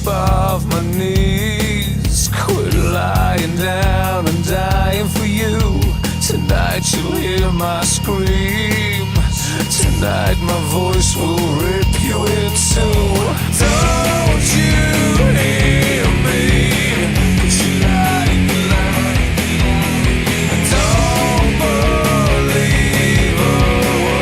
above my knees. Quit lying down and dying for you. Tonight you'll hear my scream. Tonight my voice will rip you in two. Don't you hear me? Don't believe a word.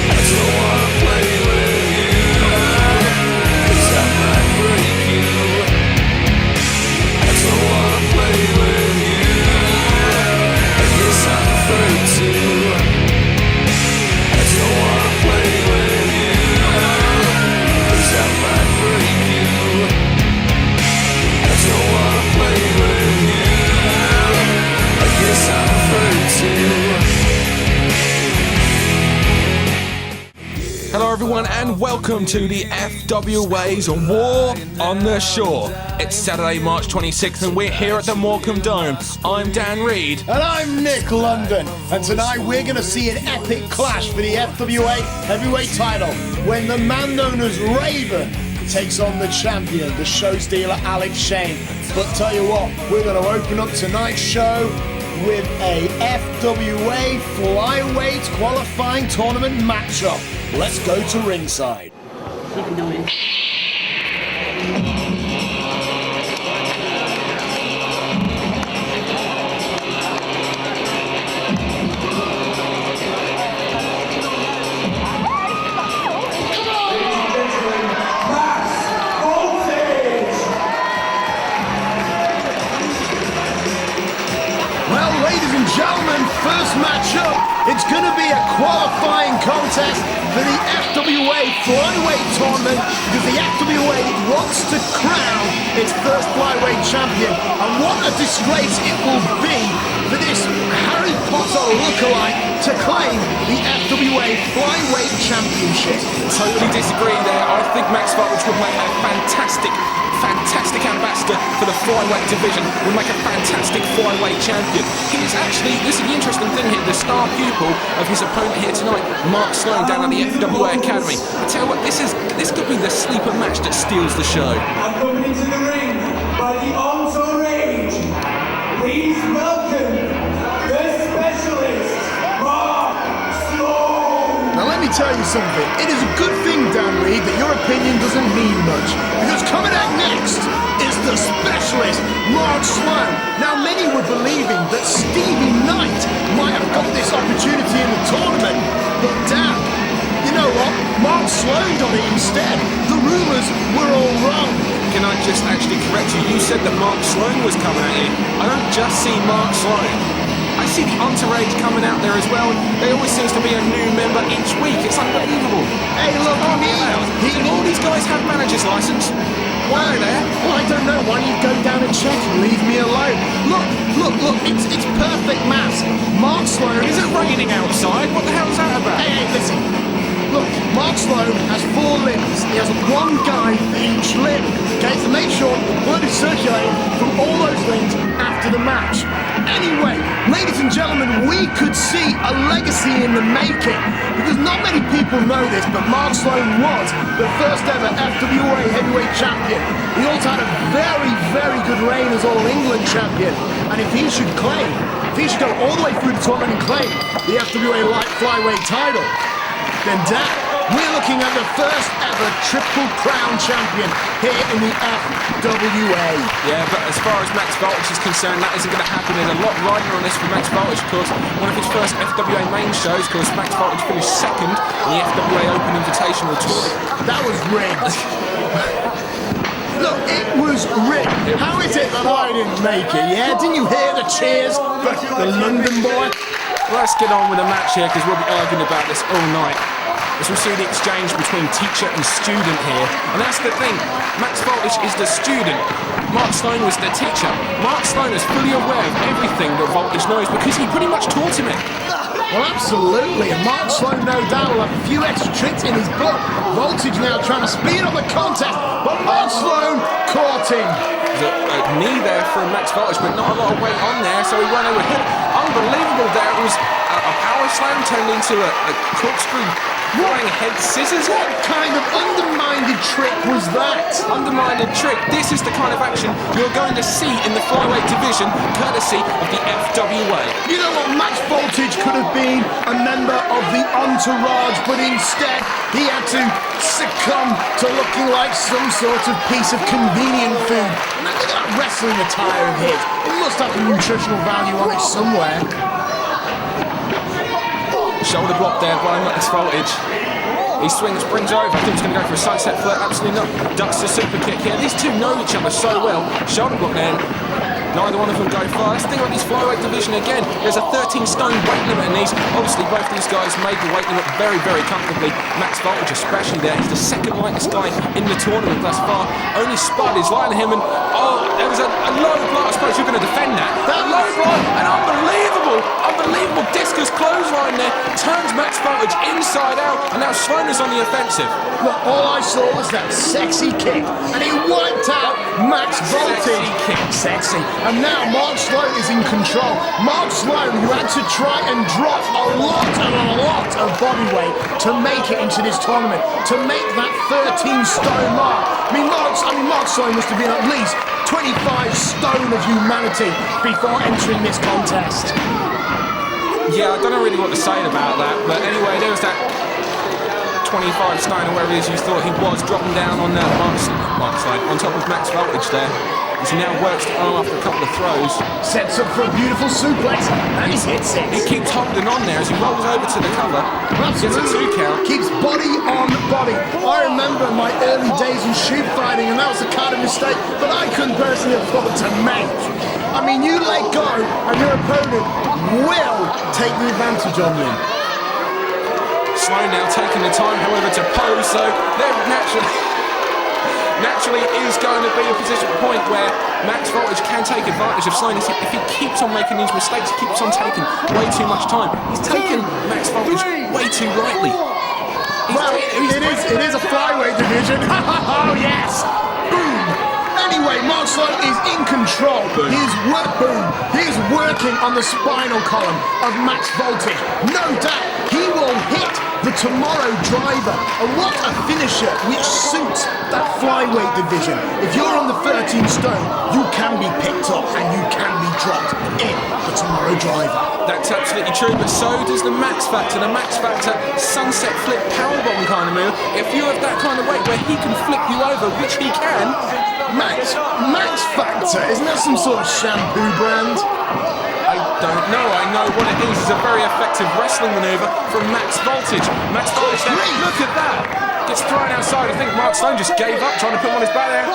I don't wanna play with you, 'cause I might break you. I don't wanna play with you, I guess I'm afraid to. I don't wanna play with you, 'cause I might break you. I don't wanna play with you, I guess I'm afraid to. Hello everyone and welcome to the FWA's War on the Shore. It's Saturday, March 26th and we're here at the Morecambe Dome. I'm Dan Reed. And I'm Nick London. And tonight we're going to see an epic clash for the FWA heavyweight title when the man known as Raven takes on the champion, the show stealer Alex Shane. But tell you what, we're going to open up tonight's show with a FWA Flyweight qualifying tournament matchup. Let's go to ringside. Keep it going. Well, ladies and gentlemen, first matchup, it's going to be a qualifying contest for the FWA Flyweight tournament because the FWA wants to crown its first Flyweight champion. And what a disgrace it will be for this Harry Potter lookalike to claim the FWA Flyweight championship. Totally disagree there. I think Max Voltage would make a fantastic ambassador for the flyweight division, would make a fantastic flyweight champion. He is actually, this is the interesting thing here, the star pupil of his opponent here tonight, Mark Sloan, down at the FWA Academy. I tell you what, this could be the sleeper match that steals the show. And coming into the ring by the entourage, please welcome the specialist, Mark Sloan. Now let me tell you something, it is a good thing, Dan Reed, that your opinion doesn't mean much, because coming out next is the specialist, Mark Sloan. Now many were believing that Stevie might have got this opportunity in the tournament, but Dan, you know what, Mark Sloan got it instead. The rumours were all wrong. Can I just actually correct you? You said that Mark Sloan was coming at you. I don't just see Mark Sloan. I see the entourage coming out there as well. There always seems to be a new member each week. It's unbelievable. Hey, look, All these guys have manager's license. Why are they there? Well, I don't know. Why don't you go down and check and leave me alone? Look, it's perfect mask. Mark Sloan... Is it raining outside? What the hell's that about? Hey, listen. Look, Mark Sloan has 4 limbs. He has one guy for each limb. Okay, to make sure the blood is circulating from all those limbs after the match. Anyway, ladies and gentlemen, we could see a legacy in the making. Because not many people know this, but Mark Sloan was the first ever FWA heavyweight champion. He also had a very, very good reign as All England champion. And if he should go all the way through the tournament and claim the FWA light flyweight title, then Dan, we're looking at the first ever Triple Crown champion here in the FWA. Yeah, but as far as Max Voltage is concerned, that isn't going to happen. There's a lot riding on this for Max Voltage, of course. One of his first FWA main shows, of course, Max Voltage finished second in the FWA Open Invitational Tour. That was rigged. Look, it was rigged. How is it that I didn't make it, yeah? Didn't you hear the cheers for the London boy? Let's get on with the match here, because we'll be arguing about this all night. As we see the exchange between teacher and student here. And that's the thing, Max Voltage is the student, Mark Sloan was the teacher. Mark Sloan is fully aware of everything that Voltage knows because he pretty much taught him it. Well, absolutely, and Mark Sloan no doubt will have a few extra tricks in his book. Voltage now trying to speed up the contest, but Mark Sloan caught him. There's a knee there from Max Voltage, but not a lot of weight on there, so he went over him. Unbelievable there, it was a power slam turned into a corkscrew flying head scissors. What kind of undermined trick was that? Undermined trick. This is the kind of action you're going to see in the flyweight division, courtesy of the FWA. You know what, Max Voltage could have been a member of the entourage, but instead he had to succumb to looking like some sort of piece of convenient food. And look at that wrestling attire of his. It must have a nutritional value on it somewhere. Shoulder block there by Max Voltage. He swings, brings over. I think he's going to go for a sunset flip. Absolutely not. Ducks the super kick here. These two know each other so well. Shoulder block there. Neither one of them go far. That's the thing about this flyweight division again. There's a 13-stone weight limit in these. Obviously, both these guys made the weight limit very, very comfortably. Max Voltage especially there. He's the second lightest guy in the tournament thus far. Only Spud is lighter than him. And there was a low blow. I suppose you're going to defend that. That low blow, an unbelievable discus clothesline there. Turns Max Voltage inside out. And now Sloan is on the offensive. Look, all I saw was that sexy kick. And he wiped out Max Voltage. Sexy kick. Sexy. And now Mark Sloan is in control. Mark Sloan, who had to try and drop a lot of body weight to make it into this tournament, to make that 13-stone mark. Mark Sloan must have been at least 25 stone of humanity before entering this contest. Yeah, I don't know really what to say about that, but anyway, there was that 25 stone or whatever it is you thought he was, dropping down on Mark Sloan on top of Max Voltage there. As he now works the arm after a couple of throws. Sets up for a beautiful suplex, and he hits it. He keeps holding on there as he rolls over to the cover. Gets a 2 count. Keeps body on body. I remember my early days in shoot fighting, and that was the kind of mistake that I couldn't personally afford to make. I mean, you let go, and your opponent will take the advantage on you. Sloan now taking the time, however, to pose, so there naturally is going to be a position point where Max Voltage can take advantage of Sloan. If he keeps on making these mistakes, he keeps on taking way too much time. He's taken Max Voltage way too lightly. It is a flyweight division. Oh yes! Boom! Anyway, Mark Sloan is in control. He's working on the spinal column of Max Voltage. No doubt he will hit the Tomorrow Driver. And what a finisher which suits that flyweight division. If you're on the 13 stone, you can be picked up and you can be dropped in the Tomorrow Driver. That's absolutely true, but so does the Max Factor. The Max Factor sunset flip powerbomb kind of move. If you have that kind of weight where he can flip you over, which he can. Max Factor, isn't that some sort of shampoo brand? I don't know. I know what it is. It's a very effective wrestling maneuver from Max Voltage. Max Voltage, look at that. Gets thrown outside. I think Mark Sloan just gave up trying to put him on his back there.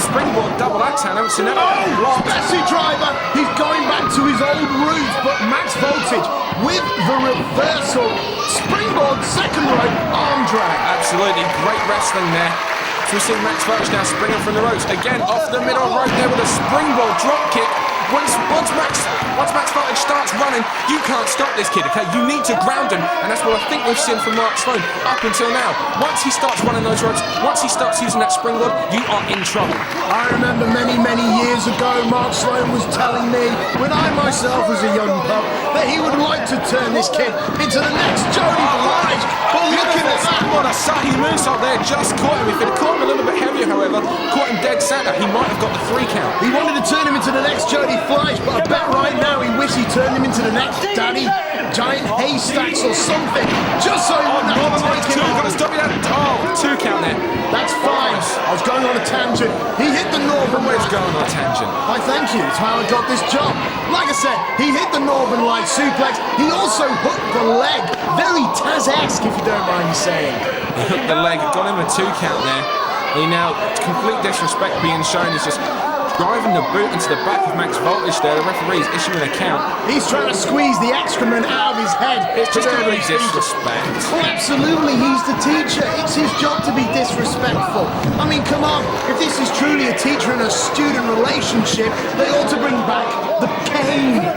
Springboard double axe hand. I haven't seen that. Special driver. He's going back to his old roots, but Max Voltage with the reversal. Springboard second rope arm drag. Absolutely great wrestling there. So we see Max Voltage now springing from the ropes. Again, off the middle rope there with a springboard drop kick. Once Max Voltage starts running, you can't stop this kid, okay? You need to ground him, and that's what I think we've seen from Mark Sloan up until now. Once he starts running those ropes, once he starts using that springboard, you are in trouble. I remember many years ago, Mark Sloan was telling me, when I myself was a young pup, that he would like to turn this kid into the next Jody Blige. But looking at that, what a Sahi moonsault there, just caught him. If it had caught him a little bit heavier, however, caught him dead center, he might have got the 3 count. He wanted to turn him into the next Jody Blige, but I bet right now he wishes he turned him into the next Daddy Giant Haystacks or something, just so he wouldn't have to take him on. Stop you that. 2 count there. That's fine. I was going on a tangent. He hit the Northern Lights. Going on a tangent. I thank you. It's how I got this job. Like I said, he hit the Northern Light suplex. He also hooked the leg. Very Taz-esque, if you don't mind me saying. He hooked the leg. Got him a 2 count there. He now, complete disrespect being shown. He's just driving the boot into the back of Max Voltage there. The referee's issuing a count. He's trying to squeeze the excrement out of his head. It's just complete disrespect. Oh, absolutely. He's the teacher. It's his job to be disrespectful. I mean, come on. If this is truly a teacher and a student relationship, they ought to bring back the cane.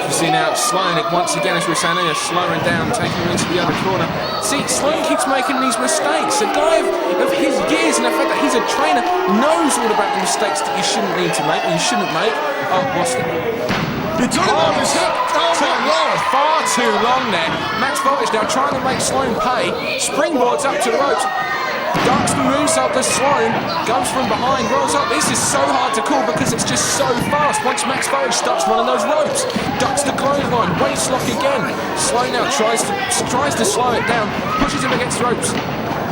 You see now Sloan once again, as we were saying earlier, slowing down, taking him into the other corner. See, Sloan keeps making these mistakes. A guy of his years and the fact that he's a trainer knows all about the mistakes that you shouldn't need to make or you shouldn't make. Oh, what's that? You're talking about this. Oh my Lord. Far too long there. Max Voltage now trying to make Sloan pay. Springboards up to the ropes. Ducks the moonsault to Sloan, goes from behind, rolls up. This is so hard to call because it's just so fast. Once Max Voltage starts running those ropes, ducks the clothesline, waist lock again. Sloan now tries to slow it down, pushes him against the ropes.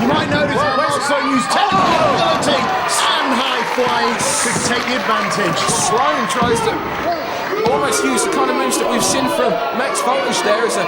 You might notice that Sloan used technical ability and high flying to take the advantage. Sloan tries to almost use the kind of moves that we've seen from Max Voltage there as an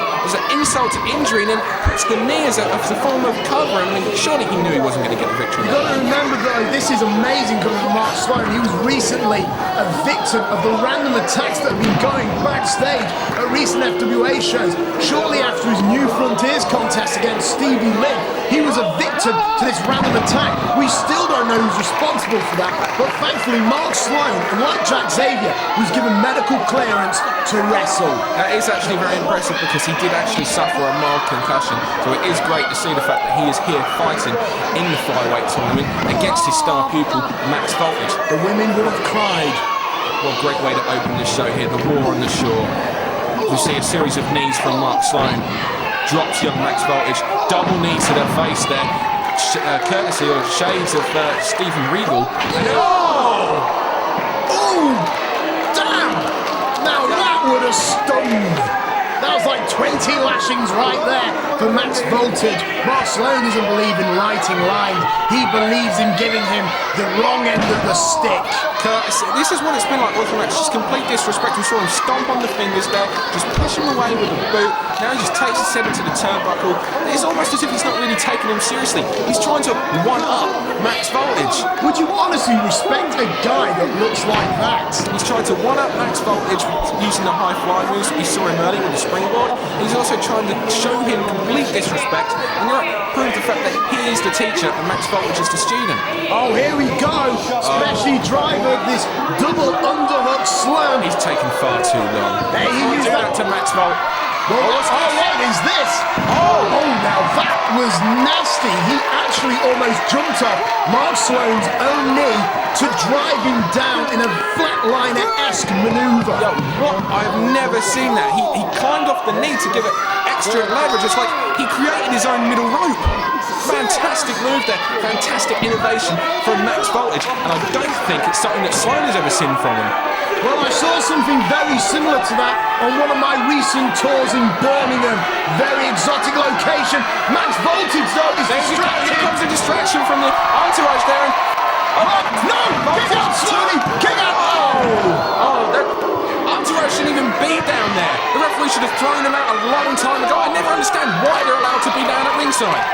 insult to injury, and then puts the knee as a form of cover. I mean, surely he knew he wasn't going to get the victory. You've got to remember though, this is amazing coming from Mark Sloan. He was recently a victim of the random attacks that have been going backstage at recent FWA shows. Shortly after his New Frontiers contest against Stevie Lynn, he was a victim to this random attack. We still don't know who's responsible for that, but thankfully Mark Sloan, like Xavier, was given medical clearance to wrestle. That is actually very impressive because he did actually suffer a mild concussion, so it is great to see the fact that he is here fighting in the Flyweight tournament against his star pupil Max Voltage. The women would have cried. What a great way to open this show here, the war on the shore. We see a series of knees from Mark Sloan. Drops young Max Voltage, double knee to the face there, courtesy or shades of Stephen Regal. Oh! Oh! Damn! Now that would have stung. That was like 20 lashings right there for Max Voltage. Mark Sloan doesn't believe in writing lines. He believes in giving him the wrong end of the stick. This is what it's been like all through the match. Just complete disrespect. We saw him stomp on the fingers there, just push him away with a boot. Now he just takes his head into the turnbuckle. It's almost as if he's not really taking him seriously. He's trying to one-up Max Voltage. Would you honestly respect a guy that looks like that? He's trying to one-up Max Voltage using the high fly moves we saw him earlier with the springboard. He's also trying to show him complete disrespect and prove the fact that he is the teacher and Max Voltage is the student. Oh, here we go. Specially driver, this double underhook slam. He's taken far too long. Hey, he used that to Max Voltage. Well, what is this? Oh, now that was nasty. He actually almost jumped off Mark Sloan's own knee to drive him down in a flatliner-esque maneuver. Yo, what? I've never seen that. He climbed off the knee to give it extra leverage. It's like he created his own middle rope. Fantastic move there. Fantastic innovation from Max Voltage. And I don't think it's something that Sloan has ever seen from him. Well, I saw something very similar to that on one of my recent tours in Birmingham. Very exotic location. Max Voltage, though, is distracted. Here comes a distraction from the entourage there. No! Kick out, Sloan! Kick out! That entourage shouldn't even be down there. The referee should have thrown him out a long time ago. I never understand why they're allowed to be down at ringside.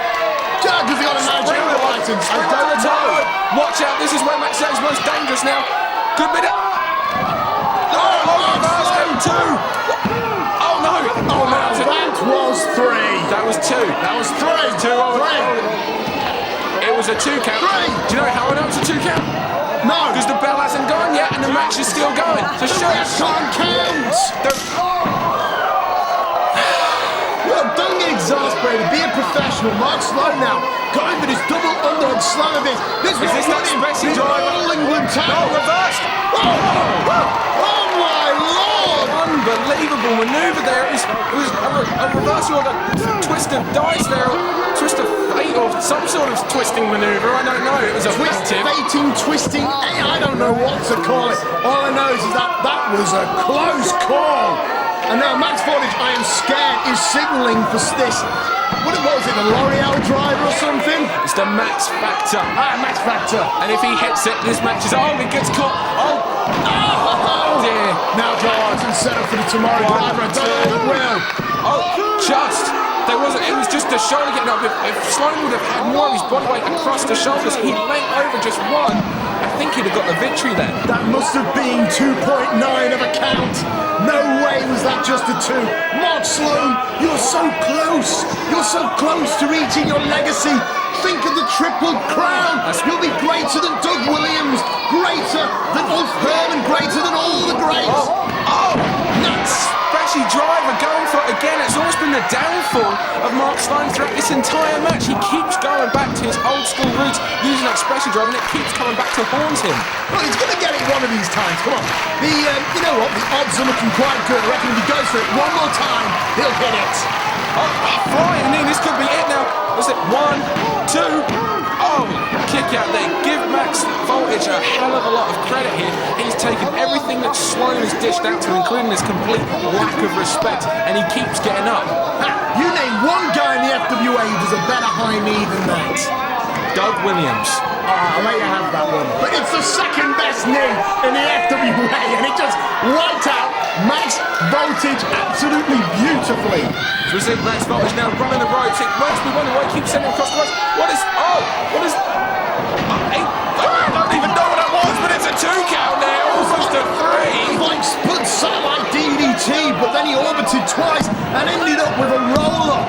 Yeah, because they got a Nigerian license. I don't know. Watch out, this is where Max is most dangerous now. Could be that. Two. Oh no! Oh no! That was three. That was two. That was three. Two. It was a 2 count. Three. Do you know how I know it's a 2 count? No. Because the bell hasn't gone yet and the match is still going. So show us. Can't count. Look, don't get exasperated. Be a professional. Mark Sloan now going for this double underhook slam of this. This was that Spessy driver? All England town. No, reversed. Oh my Lord! Unbelievable manoeuvre there. It was a reversal of a twist of dice there. Twist of fate or some sort of twisting manoeuvre. I don't know. It was a fating, twisting. I don't know what to call it. All I know is that was a close call. And now Max Voltage, I am scared, is signalling for this. What was it, a L'Oreal driver or something? It's the Max Factor. Max Factor. And if he hits it, this match is he gets caught. Oh dear. Now Jordan's set up for the tomorrow driver. I don't know if it will. It was just the shoulder getting up. If Sloan would have had more of his body weight across the shoulders, he leant over just one. I think he'd have got the victory there. That must have been 2.9 of a count. No way was that just a 2. Mark Sloan, you're so close. You're so close to reaching your legacy. Think of the Triple Crown. You'll be greater than Doug Williams, greater than Ulf Herman, greater than all the greats. That's splashy driver going for it again. It's always been the downfall of Mark Sloan throughout this entire match. He keeps going back to his old school roots, using that splashy driver, and it keeps coming back to haunt him. Well, he's going to get it one of these times. Come on. You know what? The odds are looking quite good. I reckon if he goes for it one more time, he'll hit it. Oh, flying knee. This could be it now. Was it 1, 2? Oh, kick out there. Give Max Voltage a hell of a lot of credit here. He's taken everything that Sloan has dished out to, including his complete lack of respect, and he keeps getting up. You name one guy in the FWA who does a better high knee than that. Doug Williams. I'll let you have that one. But it's the second best knee in the FWA, and it just wiped out Max Voltage absolutely beautifully. So we see Max Voltage now running the ropes. It makes me wonder why he keeps sending him across the ropes. I don't even know what that was, but it's a 2 count now, almost a 3. It's like Spud satellite DDT, but then he orbited twice and ended up with a roller.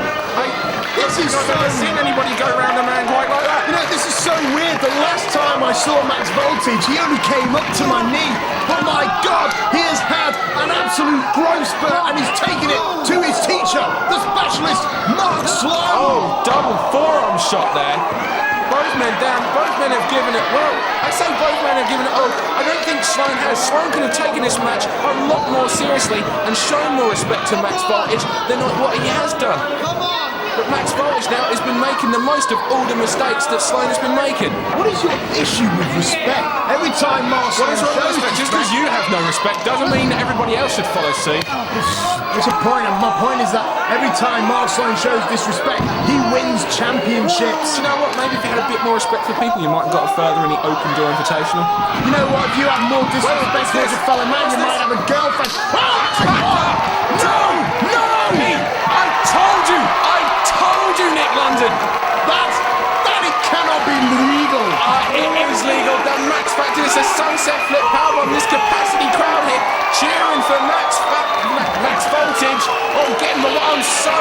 This is I've never seen anybody go around a man quite like that. You know, this is so weird. The last time I saw Max Voltage, he only came up to my knee. But my God, he has had an absolute growth spurt, and he's taken it to his teacher, the specialist, Mark Sloan. Oh, double forearm shot there. Both men down, both men have given it, well, I say both men have given it, I don't think Stein has. Sloan could have taken this match a lot more seriously and shown more respect to Max Voltage than what he has done. But Max Voltage now has been making the most of all the mistakes that Sloan has been making. What is your issue with respect? Every time Mark Sloan shows respect, just because you have no respect doesn't mean that everybody else should follow suit. It's a point, and my point is that every time Mark Sloan shows disrespect, he wins championships. You know what? Maybe if you had a bit more respect for people, you might have got further in the Open Door Invitational. You know what? If you have more disrespect towards a fellow man, you might have a girlfriend. No! I told you, Nick London. That it cannot be legal. It is legal. The Max Factor is a sunset flip powerbomb. This capacity crowd here cheering for Max Voltage. Oh, getting the I'm so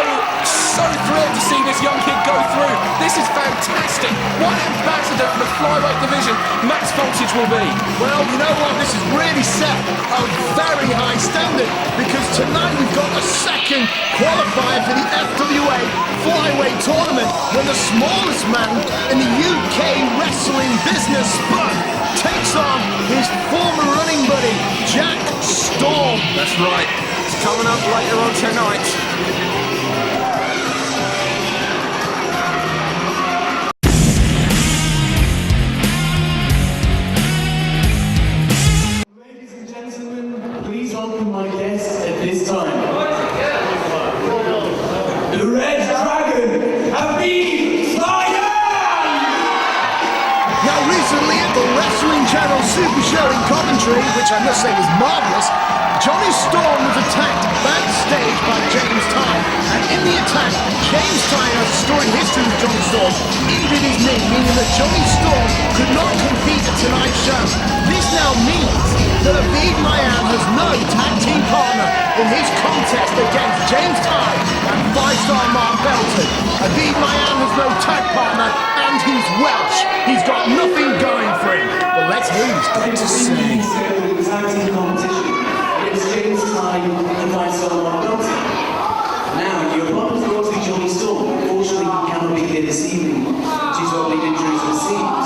thrilled to see this young kid go through. This is fantastic. What ambassador for the flyweight division Max Voltage will be. Well, you know what? This is really set a very high standard, because tonight we've got a second qualifier for the FWA flyweight tournament, when the smallest man in the UK wrestling business, Spud, takes on his former running buddy, Jack Storm. That's right. It's coming up later on tonight. Ladies and gentlemen, please welcome my guest at this time. The Red Dragon, Aviv! Now, recently at the Wrestling Channel Super Show in Coventry, which I must say was marvellous, Johnny Storm was attacked backstage by James Tighe, and in the attack, James Tighe has a storied history with Johnny Storm, injured his knee, meaning that Johnny Storm could not compete at tonight's show. This now means that Aviv Maayan has no tag team partner in his contest against James Tighe and 5-star Mark Belton. Aviv Maayan has no tag partner, and he's Welsh. He's got nothing going for him. But let's hear what he's got to say. It's James Stein and myself, Mark Belton. Now, your opponent will be Johnny Storm. Unfortunately, he cannot be here this evening due to oblique injuries received.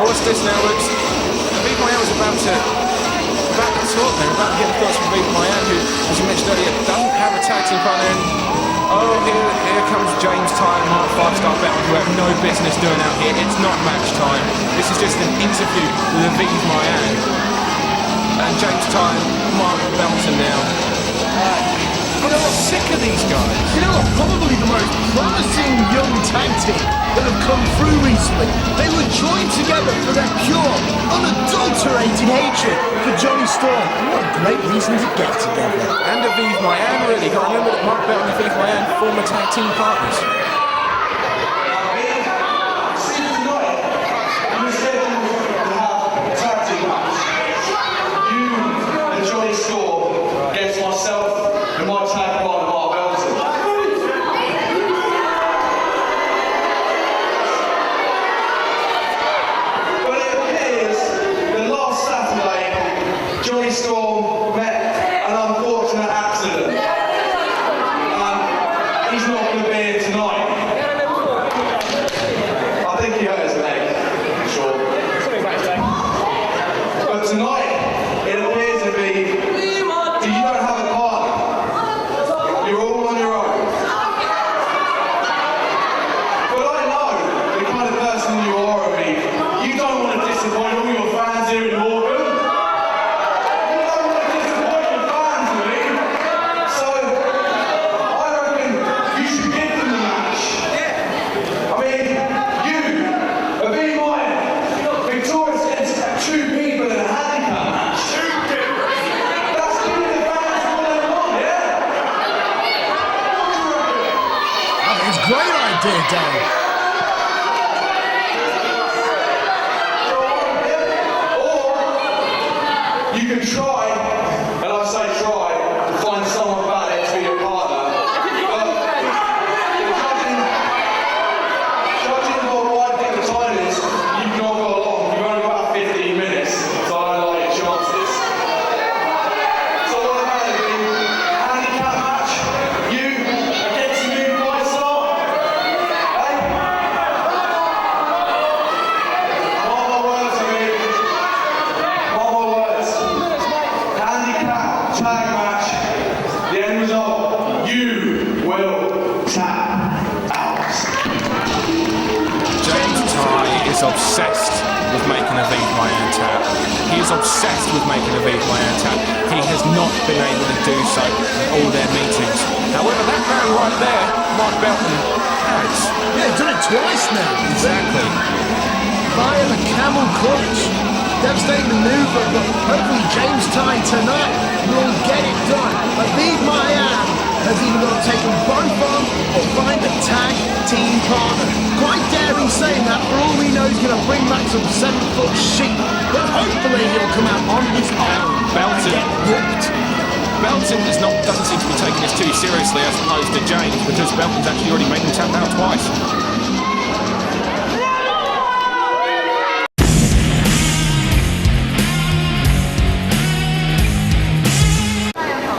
What's this now? Aviv Maayan was about to talk there, about to get across from Aviv Maayan, who, as you mentioned earlier, doesn't have a tag team partner. Oh, here comes James Tighe, Mark 5-star Belton, who have no business doing out here. It's not match time. This is just an interview with Aviv Maayan. And James Tighe, Mark Belton now. I'm sick of these guys. You know what? Probably the most promising young tag team that have come through recently. They were joined together for their pure, unadulterated hatred for Johnny Storm. And what a great reason to get together. And Aviv Maayan, really. Got to remember that Mark Belton and Aviv Maayan, former tag team partners. dear Dan. You can try, and I say try, to find someone about it to be your partner. But judging by what I think the time is, you've not got long. You've only got about 15 minutes, so I don't like your chances. So what about it, Lynn? Handicap match? You against me, my son? Hey? Mark my words, Aviv. Mark my words. Handicap tag match. The end result, you will tap out. James Tighe is obsessed with making Aviv Maayan tap. He is obsessed with making Aviv Maayan tap. He has not been able to do so in all their meetings. However, that man right there, Belton, has. Yeah, he's done it twice now. Exactly. Via the camel clutch. Devastating maneuver, but hopefully James Stein tonight will get it done. Aviv Maayan has either got to take them both on or find a tag team partner. Quite daring saying that, for all we know he's going to bring back some 7-foot sheep, but hopefully he'll come out on his own. Belton doesn't seem to be taking this too seriously as opposed to James, because Belton's actually already made him tap out twice.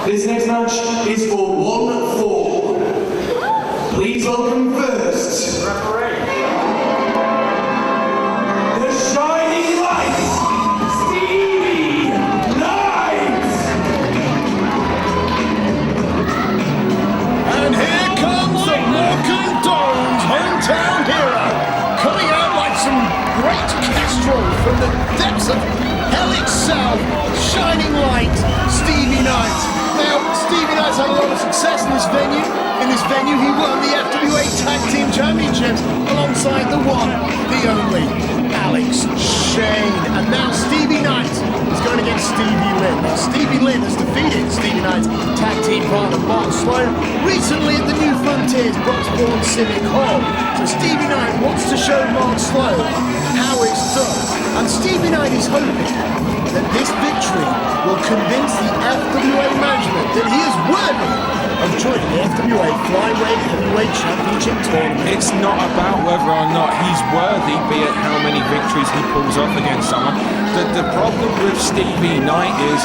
This next match is for 1 fall. Please welcome first. The Shining Light, Stevie Knight. And here comes the Morecambe Dome's hometown hero, coming out like some great kestrel from the depths of hell itself. Shining Light, Stevie Knight. Now, Stevie Knight's had a lot of success in this venue. He won the FWA Tag Team Championships alongside the one, the only, Alex Shane. And now Stevie Knight is going against Stevie Lynn. Now, Stevie Lynn has defeated Stevie Knight's tag team partner, Mark Sloan, recently at the New Frontiers Broxbourne Civic Hall. So Stevie Knight wants to show Mark Sloan how it's done. And Stevie Knight is hoping that this victory will convince the FWA management that he is worthy of joining the FWA Flyweight Heavyweight Championship Tournament. It's not about whether or not he's worthy, be it how many victories he pulls off against someone. The problem with Stevie Knight is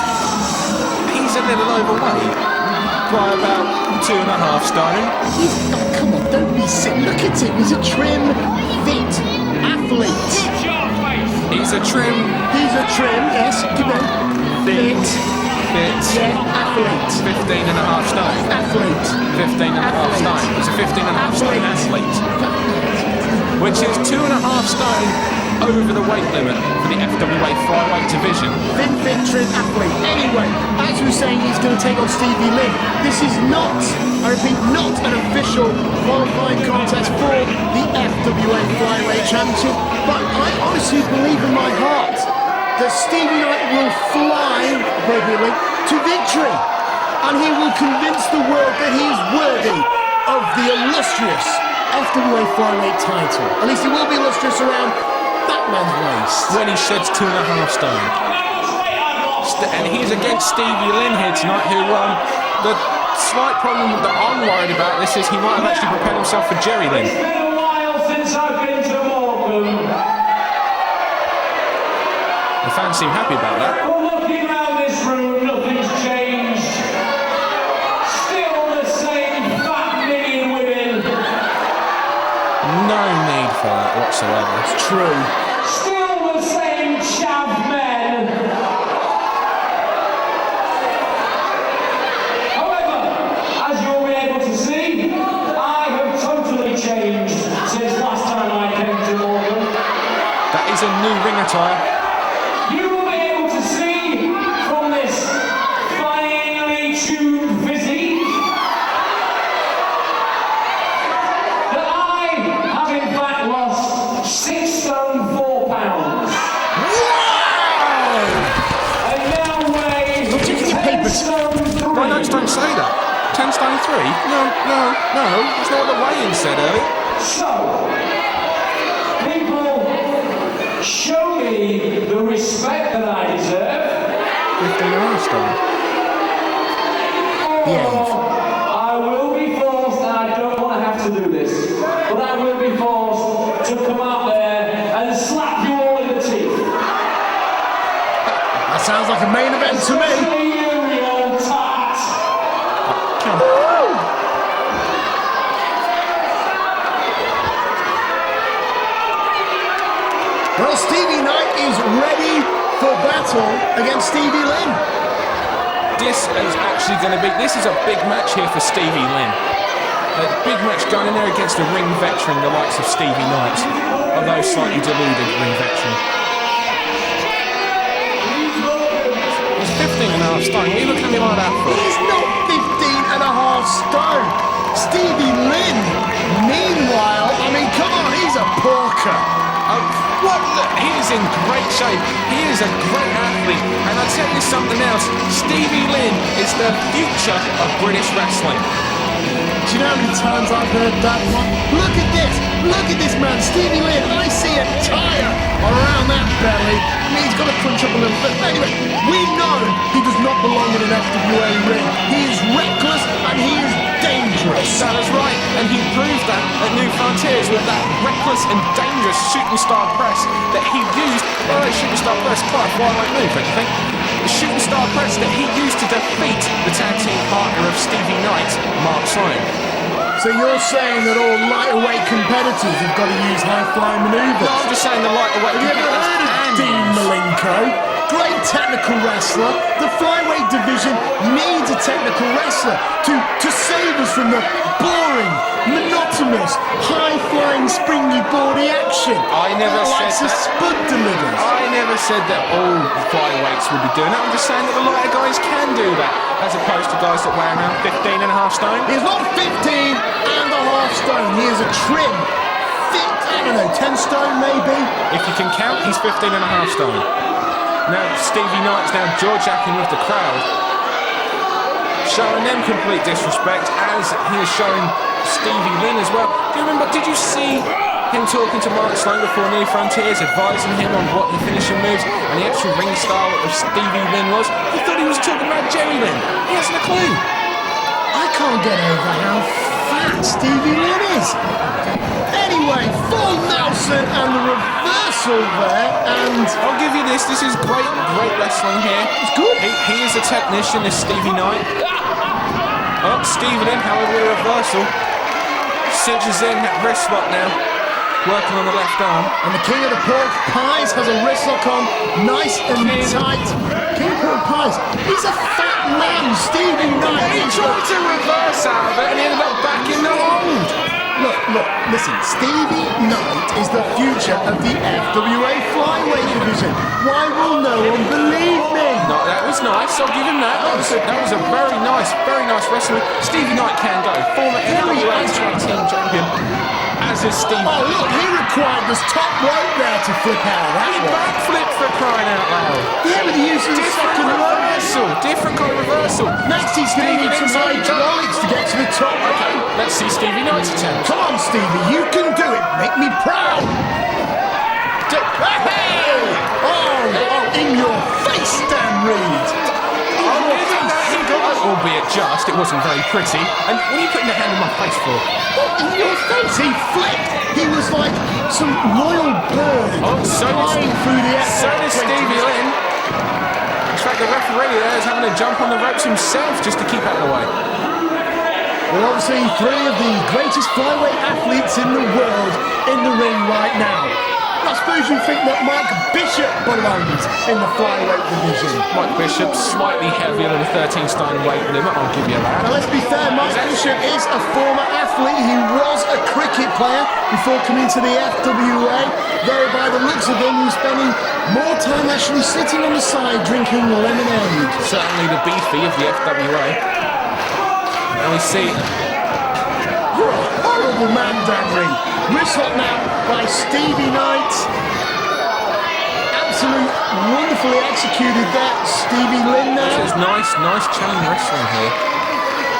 he's a little overweight by about 2.5 stone. Come on, don't be sick. Look at him. He's a trim, fit athlete. He's a trim, yes, give it. fit, Yeah, athlete. 15.5 stone. Athlete. 15.5 stone. He's a 15.5 stone athlete, which is 2.5 stone over the weight limit for the FWA Flyweight division. Fit, trim athlete. Anyway, as we were saying, he's going to take on Stevie Lynn. This is not, I repeat, not an official qualifying contest for the FWA Flyweight Championship, but I honestly believe in my heart that Stevie Knight will fly, appropriately, to victory. And he will convince the world that he is worthy of the illustrious FWA Flyweight title. At least he will be illustrious around that man's waist. When he sheds 2.5 stone. And he's against Stevie Lynn here tonight, who, the slight problem that I'm worried about this is he might have actually prepared himself for Jerry Lynn. It's been a while since I've been to Morecambe. The fans seem happy about that. Well, looking around this room, nothing's changed. Still the same fat million women. No need for that whatsoever. It's true. Still the same chav men. However, as you'll be able to see, I have totally changed since last time I came to Morecambe. That is a new ring attire. You will be able to see from this finely tuned physique that I have in fact lost 6 stone 4 pounds. Wow! I now weigh Not taking your 10 papers. stone 3. No, don't say that. 10 stone 3? No. That's not what the weigh-in said earlier. So, people, show me the respect that I deserve. 15 and a half stone. I will be forced, and I don't want to have to do this, but I will be forced to come out there and slap you all in the teeth. That sounds like a main event to me. You old tart. Well, Stevie Knight is ready for battle against Stevie Lynn. This is actually going to be, this is a big match here for Stevie Lynn. A big match going in there against a ring veteran, the likes of Stevie Knight, although slightly deluded ring veteran. He's 15 and a half stone. What are you looking at me like that for? He's not 15 and a half stone. Stevie Lynn, meanwhile, I mean, come on, he's a porker. What? He is in great shape. He is a great athlete. And I'll tell you something else. Stevie Lynn is the future of British wrestling. Do you know how many times I've heard that one? Look at this! Look at this man, Stevie Lynn! I see a tyre around that belly. I mean, he's got to crunch up a little bit. Anyway, we know he does not belong in an FWA ring. He is reckless and he is dangerous. That is right, and he proved that at New Frontiers with that reckless and dangerous shooting star press that he used. Well, that shooting star press, quite a flyweight move, don't you think? The shooting star press that he used to defeat the tag team partner of Stevie Knight, Mark Sloan. So you're saying that all lighter-weight competitors have got to use high-flying manoeuvres? No, I'm just saying the lightweight. Have you ever heard of Dean Malenko? Great technical wrestler. The flyweight division needs a technical wrestler to save us from the boring, monotonous, high-flying, springy, bawdy action. I never said that. Spud delivers. I never said that all flyweights would be doing that. I'm just saying that the lighter guys can do that, as opposed to guys that weigh around 15 and a half stone. He's not 15 and a half stone. He is a trim, thick, I don't know, 10 stone maybe. If you can count, he's 15 and a half stone. Now Stevie Knight's now jaw-jacking with the crowd, showing them complete disrespect, as he is showing Stevie Lynn as well. Do you remember, did you see him talking to Mark Sloan before New Frontiers, advising him on what the finishing moves and the actual ring style of Stevie Lynn was? He thought he was talking about Jerry Lynn. He hasn't a clue. I can't get over how fat Stevie Lynn is. Anyway, full Nelson and the reversal there, and I'll give you this. This is great wrestling here. it's good. He is a technician, is Stevie Knight. Oh, Stevie Lynn, however, the reversal cinches in that wrist lock now, working on the left arm. And the king of the pork pies has a wrist lock on, nice and tight. King of pork pies, he's a fat man, Stevie Knight. He tried to reverse out of it and he ended up back in the hold. Look, listen, Stevie Knight is the future of the FWA flyweight division. Why will no one believe me? No, that was nice, I'll give him that. That was a very nice wrestling. Stevie Knight can go. Former FWA tag team champion, as is Stevie. Oh, look, he required this top rope there to flip out of that He one. backflipped for crying out loud. Yeah, but he uses the second rope. Different kind of reversal. Next, he's going to need some hydraulics to get to the top rope. Let's see Stevie Knight's attempt. Come on, Stevie, you can do it. Make me proud. Hey! Oh, in your face, Dan Reed. He got it, albeit just, it wasn't very pretty. And what are you putting your hand in my face for? In your face, he flipped. He was like some royal bird flying through the air. So does Stevie Lynn. In fact, the referee there is having to jump on the ropes himself just to keep out of the way. Well, obviously, three of the greatest flyweight athletes in the world in the ring right now. I suppose you think that Mike Bishop belongs in the flyweight division. Mike Bishop, slightly heavier than the 13 stone weight limit, I'll give you that. Now, let's be fair, Mike Bishop is a former athlete. He was a cricket player before coming to the FWA. Though, by the looks of him, he's spending more time actually sitting on the side drinking lemonade. Certainly the beefy of the FWA. And we see... You're a horrible man, Dan Reed. Wrist lock now by Stevie Knight. Absolute wonderfully executed there. Stevie Lynn now. This is nice chain wrestling here.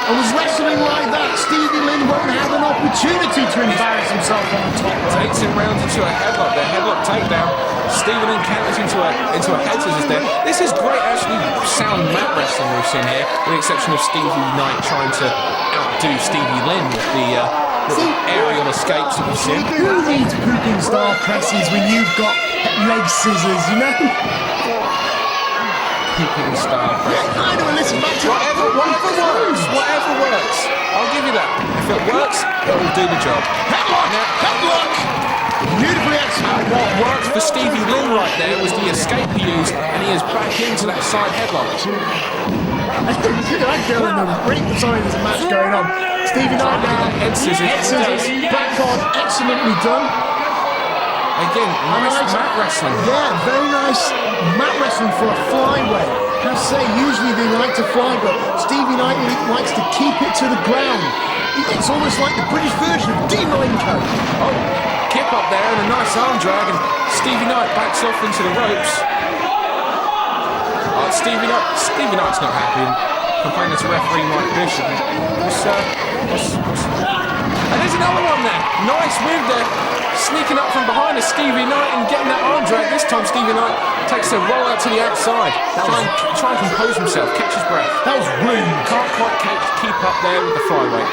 And with wrestling like that, Stevie Lynn won't have an opportunity to embarrass himself on the top rope. Takes him round into a headlock there, headlock takedown. Stevie Lynn counters into a head scissors there. This is great, actually, sound mat wrestling we've seen here, with the exception of Stevie Knight trying to outdo Stevie Lynn with the aerial escapes that we've seen. Who needs pooping star presses when you've got leg scissors, you know? Pooping star press. I know, listen, back to Whatever works. I'll give you that. If it works, it will do the job. Headlock! Beautifully executed. What worked for Stevie Lynn right there was the escape he used, and he is back into that side headlock. I feel in the ring. Sorry, there's a match going on. Stevie Knight now. Head scissors. Back on. Excellently done. Again, nice mat wrestling. Yeah, very nice mat wrestling for a flyweight. I say, usually they like to fly, but Stevie Knight likes to keep it to the ground. It's almost like the British version of Dean Malenko. Oh, kick up there and a nice arm drag, and Stevie Knight backs off into the ropes. Stevie Knight's not happy and complaining to referee Mike Bishop. And there's another one there. Nice move there. Sneaking up from behind is Stevie Knight and getting that arm drag. This time Stevie Knight takes a roll out to the outside. Try and compose himself, catch his breath. That was rude. Can't quite keep up there with the flyweight.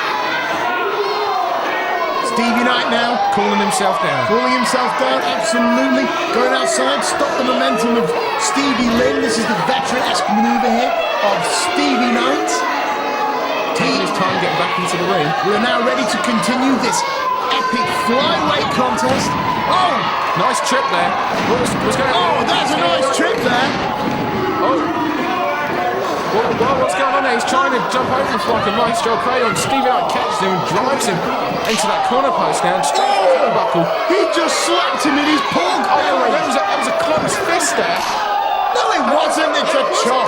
Stevie Knight now. Calling himself down. Absolutely. Going outside, stop the momentum of Stevie Lynn. This is the veteran-esque maneuver here of Stevie Knight. Taking his time getting back into the ring. We are now ready to continue this epic flyweight contest. Oh! Nice trip there. What's going on? Oh, that's a nice trip there. Oh. What's going on there? He's trying to jump over like a nice Joe Cradle, and Stevie Knight catches him and drives him into that corner post now and straight to the turnbuckle. He just slapped him in his pork belly. That was a close fist there. No, it wasn't. It's a chop.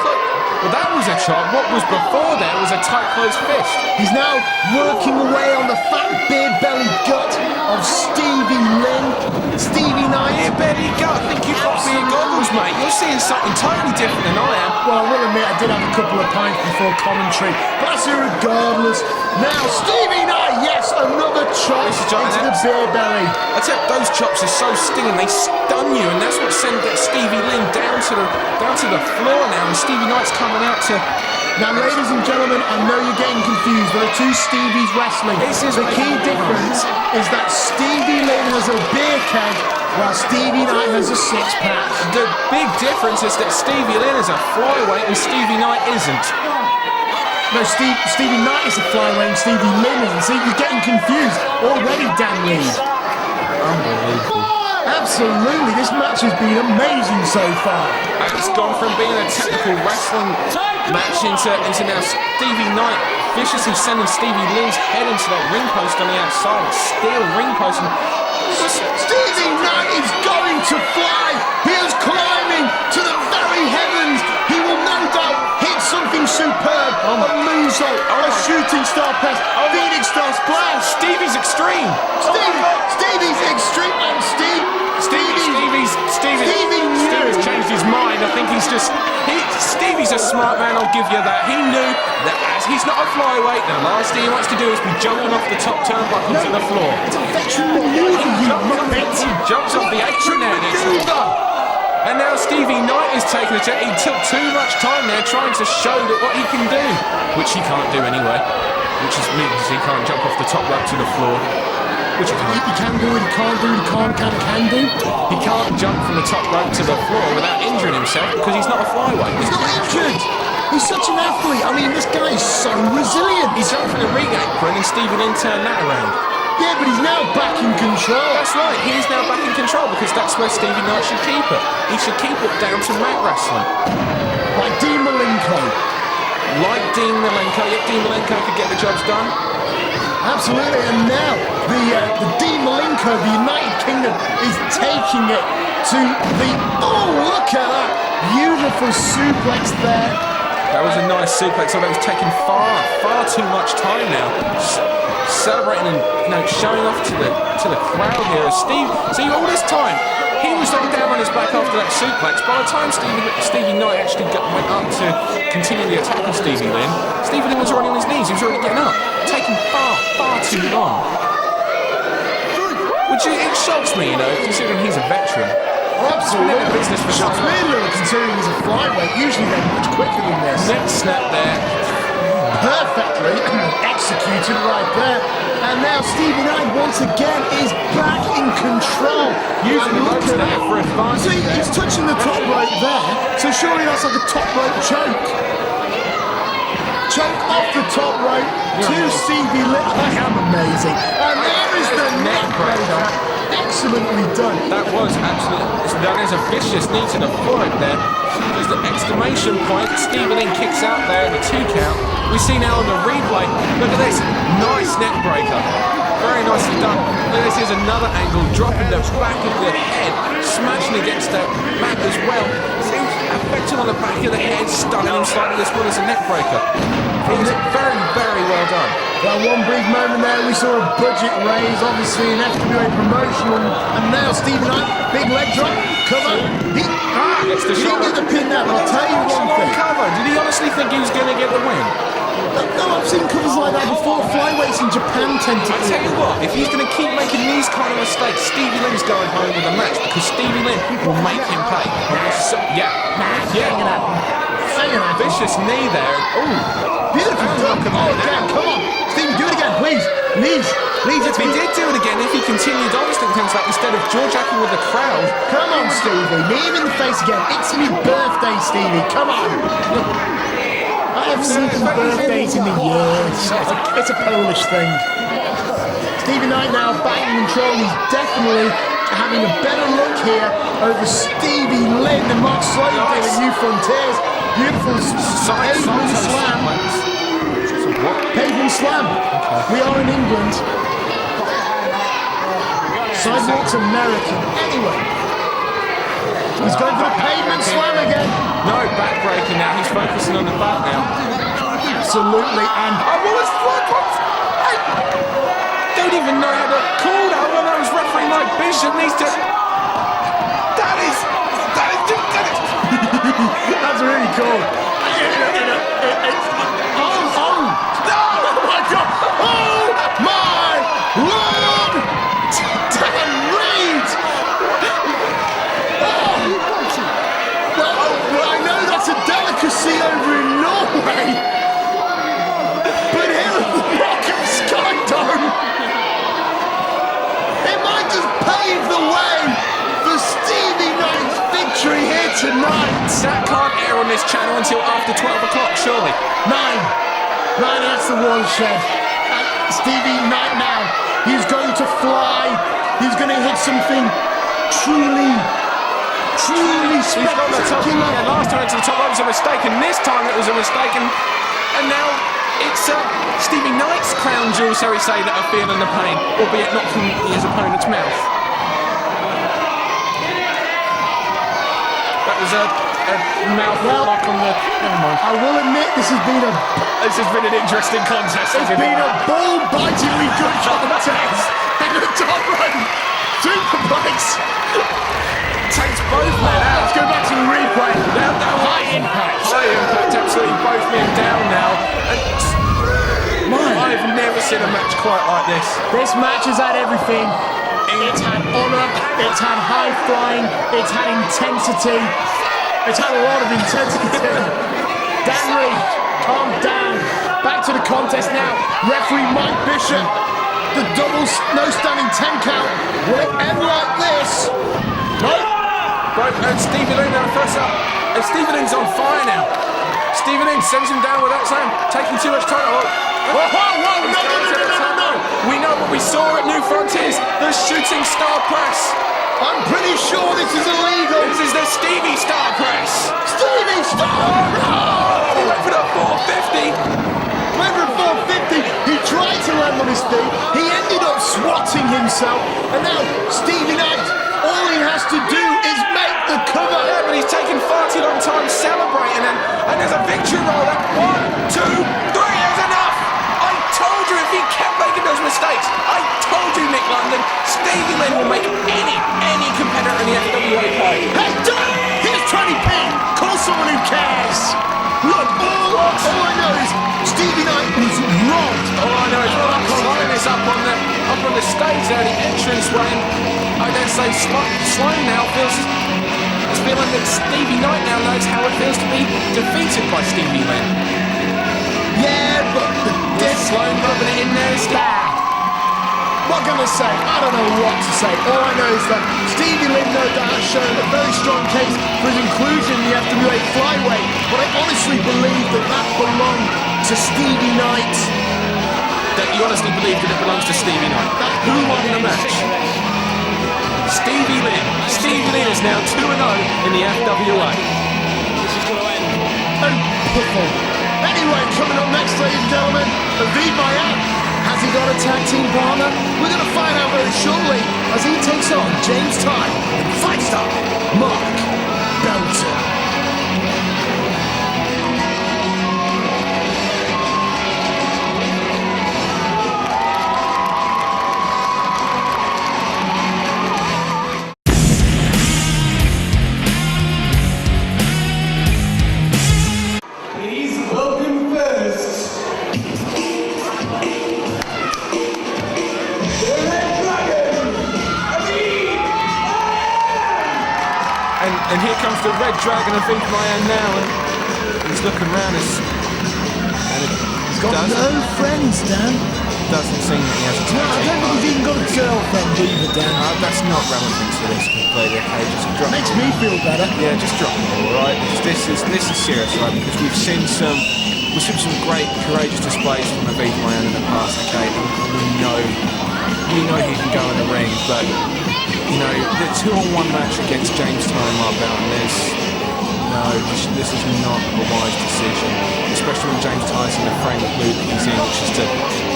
Well, that was a chop. What was before there was a tight closed fist. He's now working away on the fat beer-bellied gut of Stevie Lynn. Stevie Knight. Beer-bellied gut. I think you've got beer goggles, mate. You're seeing something totally different than I am. Well, I will admit I did have a couple of pints before commentary, but that's irregardless. Now, Stevie Knight, yes, another chop into the beer belly. I tell you, those chops are so stinging, they stun you, and that's what sent Stevie Lynn down to the floor now, and Stevie Knight's coming out to... Now, ladies and gentlemen, I know you're getting confused. There are two Stevies wrestling. The key difference is that Stevie Lynn has a beer keg, while Stevie Knight has a six-pack. The big difference is that Stevie Lynn is a flyweight and Stevie Knight isn't. No, Stevie Knight is a flyweight and Stevie Lynn isn't. See, you're getting confused already, Dan Reed. Unbelievable. Absolutely, this match has been amazing so far. And it's gone from being a technical wrestling match into now Stevie Knight viciously sending Stevie Lynn's head into that ring post on the outside. Steel ring post. And Stevie Knight is going to fly. He is climbing to the very heavens. He will no doubt hit something superb. A moonsault, a shooting star press, Phoenix star splash. Stevie's extreme. Stevie's extreme, and Stevie's changed his mind. I think Stevie's a smart man, I'll give you that. He knew that as he's not a flyweight, the last thing he wants to do is be jumping off the top turnbuckle to the floor. It's a veteran maneuver, you muppet. He jumps off the apron there. And now Stevie Knight is taking a jet. He took too much time there trying to show that what he can do, which he can't do anyway. Which means he can't jump off the top rope to the floor. Which he can't. He can do it, he can't do it, can do. He can't jump from the top rope to the floor without injuring himself because he's not a flyweight. He's not injured. He's such an athlete. I mean, this guy is so resilient. He jumped from the ring apron and Stevie Lynn turned that around. Yeah, but he's now back in control. That's right, he is now back in control because that's where Stevie Knight should keep it. He should keep it down to mat wrestling. Like Dean Malenko. Yep, Dean Malenko could get the jobs done. Absolutely, and now the Dean Malenko, the United Kingdom, is taking it to the... Oh, look at that! Beautiful suplex there. That was a nice suplex, although it's taking far too much time now. Celebrating and showing off to the crowd here. Steve, see, all this time, He was on down on his back after that suplex. By the time Stevie Knight actually went up to continue the attack on Stevie Lynn, Stevie Lynn was already on his knees. He was already getting up, taking far too long. Which it shocks me, considering he's a veteran. Absolutely. He's been in the business for Shocks me a little considering he's a flyweight. Usually they're much quicker than this. Next snap there. Perfectly executed right there. And now Stevie Knight once again is back in control. Using the ropes there for advantage. See, he's touching the top rope there. So surely that's like a top rope choke. Choke off the top rope to Stevie Lynn. I am amazing. And there is the neck breaker. Excellently done. That was absolutely. That is a vicious knee to the forehead there. There's the exclamation point. Stevie Lynn kicks out there, the 2 count. We see now on the replay. Look at this. Nice neck breaker. Very nicely done. This is another angle, dropping the back of the head, smashing against the mat as well. Seems affected on the back of the head, stunning him slightly as well as a neck breaker. It was very, very well done. Well, one brief moment there, we saw a budget raise, obviously an FWA promotional, and now Stevie Knight, big leg drop, cover. He didn't get the pin now, but I'll tell you one thing. Cover. Did he honestly think he was going to get the win? No, I've seen covers like that before. Flyweights in Japan tend to. I tell you what, if he's going to keep making these kind of mistakes, Stevie Lynn's going home with the match because Stevie Lynn will make him pay. So, vicious knee there. Oh, beautiful done. Oh, again, come on, Stevie, do it again, please. Knees. If he did do it again, if he continued on things like instead of jaw-jacking with the crowd. Come on, Stevie, knee him in the face again. It's me birthday, Stevie. Come on. I have seen birthdays in the years. It's a Polish thing. Stevie Knight now back in control. He's definitely having a better look here over Stevie Lynn and Mark Sloan at New Frontiers. Beautiful pavement slam. Pavement slam. Okay. We are in England. Sidewalk's American. Anyway. He's going for the pavement slam again. No, backbreaking now. He's focusing on the back now. Absolutely. And I don't even know how to call that. All I know is referee Mike Bishop needs to. That is. That's really cool. Oh my God! Oh my Lord! Dan Reed! Well, I know that's a delicacy over in Norway, but here at the Morecambe Dome, it might just pave the way for Stevie Knight's victory here tonight. That can't air on this channel until after 12 o'clock, surely. 9, that's the watershed. And Stevie Knight now, he's going to fly. He's going to hit something truly spectacular. Last time to the top, that was a mistake, and this time it was a mistake, and now it's Stevie Knight's crown jewels, so we say, that are feeling the pain, albeit not from his opponent's mouth. That was a mouth lock on the. Never mind. I will admit this has been an interesting contest. It's been a ball-bitingly good contest. And the top rope superplex takes both men out. Let's go back to the replay. Now high impact, absolutely both men down now. I've never seen a match quite like this. This match has had everything. It's had honour, it's had high flying, it's had intensity. It's had a lot of intensity. Dan Reed, calm down. Back to the contest now. Referee Mike Bishop. The double no standing 10 count. Will it end like this? No. Right, and Stevie Lynn now first up. And Stevie Lynn's on fire now. Stevie Lynn sends him down without saying, taking too much time. No. We know what we saw at New Frontiers, the shooting star press. I'm pretty sure this is illegal. This is the Stevie star press. Stevie star! He went for the 450. Went for a 450. He tried to land on his feet. He ended up swatting himself. And now Stevie Knight, all he has to do is make the cover. Yeah, but he's taken far too long time celebrating, and there's a victory roller. 1, 2, 3, there's enough. I told you if he kept making those mistakes. I told you, Nick London, Stevie Lynn will make any competitor out in the FWA play. Hey, Doug! Here's 20p! Call someone who cares! Look, all I know is Stevie Knight was robbed. All I know is Sloan is up on the stage there, the entranceway. I dare say Sloan now feels feeling that Stevie Knight now knows how it feels to be defeated by Stevie Lynn. Yeah, but Sloan rubbing it in there still. What can I say? I don't know what to say. All I know is that Stevie Lynn no doubt has shown a very strong case for his inclusion in the FWA Flyweight, but I honestly believe that belonged to Stevie Knight. That you honestly believe that it belongs to Stevie Knight? Who won the match? Stevie Lynn. Stevie Lynn is now 2-0 in the FWA. This is going to end. Oh, piffle. Anyway, coming up next, ladies and gentlemen, Aviv Maayan. Has he got a tag team partner? We're going to find out very shortly as he takes on James Tighe and fight star Mark Belton. And here comes the Red Dragon of Aviv Maayan now, and he's looking around and He's got no friends, Dan. Doesn't seem that he has a No, I don't think he's even got a girlfriend either, Dan. That's not relevant to this completely. Okay, just drop Makes me feel better. Yeah, just drop it all, right? This is serious, right? Because we've seen some great courageous displays from Aviv Maayan in the past, okay? And we know he can go in the ring, but you know, the 2-on-1 match against James Tighe and Mark Belton, this is not a wise decision, especially when James Tighe's in the frame of mood that he's in, which is to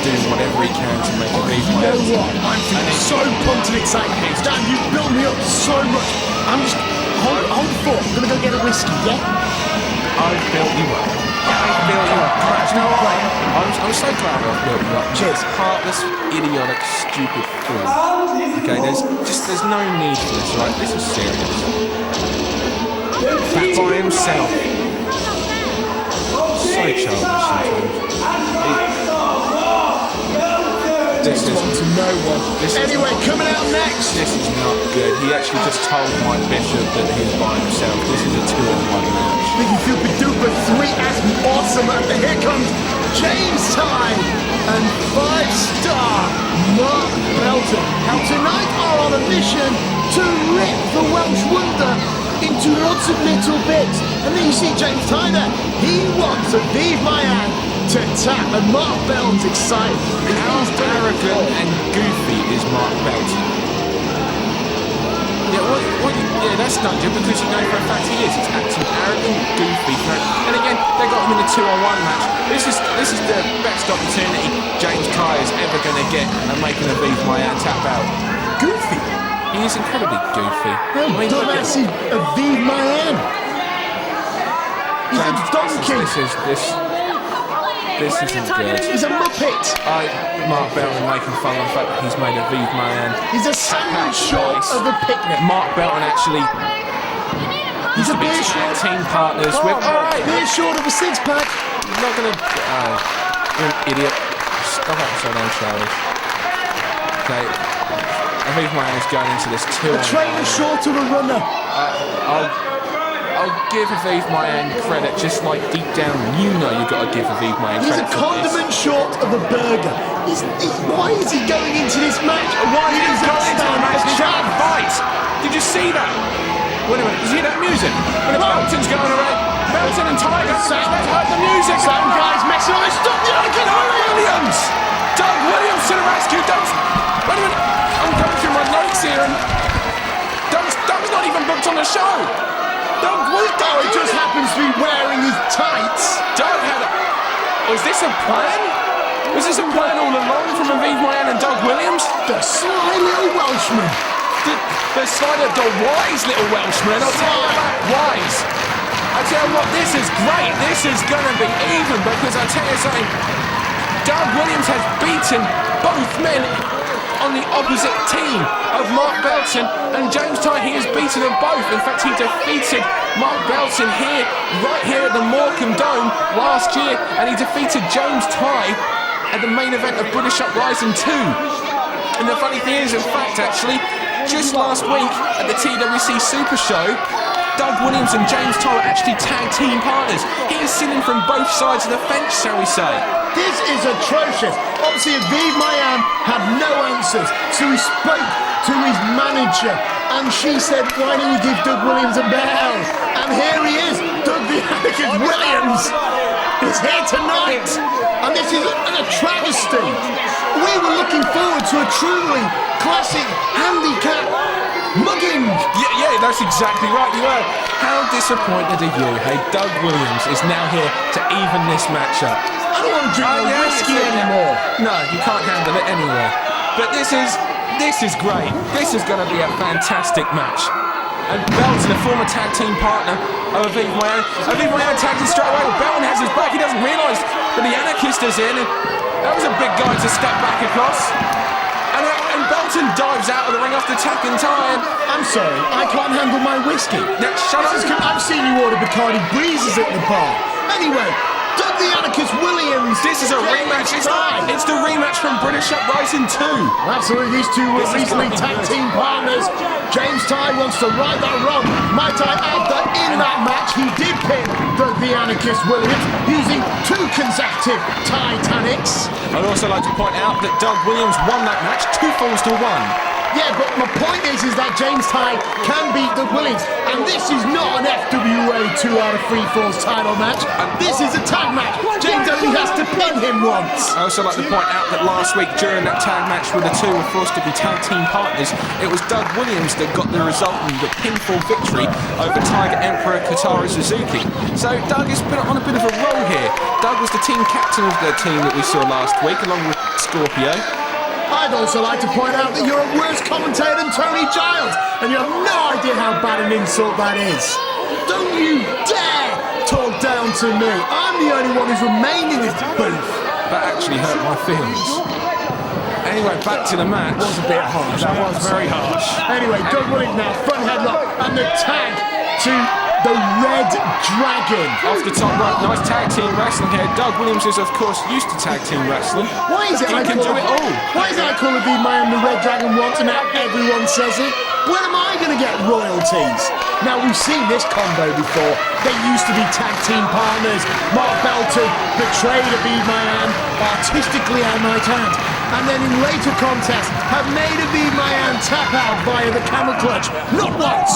do whatever he can to make Aviv Maayan. You know what? I'm feeling so pumped and excited. Dan, you've built me up so much. I'm just hold the fort. I'm gonna go get a whiskey, yeah? I've built you up. I've built you up. You know what? I'm so glad I've built you up. Cheers. Heartless, idiotic, stupid fool. Okay, there's no need for this, right? This is serious. Back by himself. So childish sometimes. This is to no one. Anyway, coming out next. This is not good. He actually just told Mike Bishop that he's by himself. This is a 2-on-1 match. Biggie Super Duper 3 as awesome. And here comes James Tighe and 5-star Mark Belton. How tonight are on a mission to rip the Welsh Wonder into lots of little bits. And then you see James Tighe there. He wants Aviv Maayan to tap, and Mark Belton's excited. How arrogant and goofy is Mark Belton? Yeah, that's not good because you know for a fact he is. He's acting arrogant, goofy. And again, they got him in a 2-on-1 match. This is the best opportunity James Tighe is ever going to get at making Aviv Maayan tap out. Goofy? He is incredibly goofy. Dumbassy Aviv Maayan. He's a donkey. This isn't good. He's a muppet. Mark Belton making fun of the fact that he's made Aviv Maayan. He's a sandwich short of a picnic. Mark Belton actually He's a beer tag short. team partners with. Alright, beer short of a 6-pack. I'm not gonna. You're an idiot. Stop acting so damn childish. Okay. Aviv Maayan is going into this 2-on-1. A trainer short of a runner. I'll give Aviv Maayan credit, just like deep down, you know you've got to give Aviv Maayan He's credit. a condiment short of a burger. Why is he going into this match? Why is he doesn't going into the stand match? a He's got a chance. fight. Did you see that? Wait a minute, did you hear that music? Belton's going around. Belton and Tighe. Let's heard the music. Some guys messing on. Stop the Doug Williams! Doug Williams to the rescue. Wait a minute. I'm going through my notes here and Doug's not even booked on the show. He just happens to be wearing his tights. Doug had a... Was this a plan? Was this a plan all along from Aviv Maayan and Doug Williams? The sly little Welshman. The wise little Welshman. I'll tell you about wise. I tell you what, this is great. This is going to be even because I tell you something. Doug Williams has beaten both men on the opposite team of Mark Belton and James Tighe. He has beaten them both. In fact, he defeated Mark Belton here, right here at the Morecambe Dome last year, and he defeated James Tighe at the main event of British Uprising 2. And the funny thing is, in fact, actually, just last week at the TWC Super Show, Doug Williams and James Tighe were actually tag team partners. He is sinning from both sides of the fence, shall we say. This is atrocious. Obviously, Aviv Maayan had no answers, so he spoke to his manager, and she said, why don't you give Doug Williams a bell? And here he is, Doug the Anarchist Williams is here tonight, and this is a travesty. We were looking forward to a truly classic handicap mugging. Yeah, that's exactly right, you were. How disappointed are you? Hey, Doug Williams is now here to even this match up. I don't want to drink no whiskey anymore. No, you can't handle it anyway. But this is great. This is going to be a fantastic match. And Belton, a former tag team partner of Aviv Maayan. Aviv Maayan tags him straight away. Belton has his back. He doesn't realise that the Anarchist is in. And that was a big guy to step back across. And Belton dives out of the ring after attacking Tighe. I'm sorry, I can't handle my whiskey. Now, shut up. I've seen you order Bacardi Breezes at the bar. Anyway, Doug the Anarchist Williams. This is a rematch. It's the rematch from British Uprising 2. Absolutely, these two were recently tag team partners. James Tighe wants to right that wrong. Might I add that in that match he did pin Doug the Anarchist Williams using 2 consecutive Titanics. I'd also like to point out that Doug Williams won that match 2 falls to 1. Yeah, but my point is that James Tighe can beat Doug Williams, and this is not an FWA 2 out of 3 falls title match. This is a tag match. James only has to pin him once. I also like to point out that last week during that tag match where the two were forced to be tag team partners, it was Doug Williams that got the resultant pinfall victory over Tiger Emperor Kotaro Suzuki. So Doug is put on a bit of a roll here. Doug was the team captain of the team that we saw last week, along with Scorpio. I'd also like to point out that you're a worse commentator than Tony Giles, and you have no idea how bad an insult that is. Don't you dare talk down to me. I'm the only one who's remained in this booth. That actually hurt my feelings. Anyway, back to the match. That was a bit harsh. That was very harsh. Anyway, Doug Williams now, front headlock, and the tag to the Red Dragon. Off the top rope, nice tag team wrestling here. Doug Williams is, of course, used to tag team wrestling. Why is it I can call do it all? Why is it I call Aviv Maayan the Red Dragon once and now everyone says it? When am I going to get royalties? Now, we've seen this combo before. They used to be tag team partners. Mark Belton betrayed Aviv Maayan, artistically I might add, and then in later contests have made Aviv Maayan tap out via the camel clutch. Not once,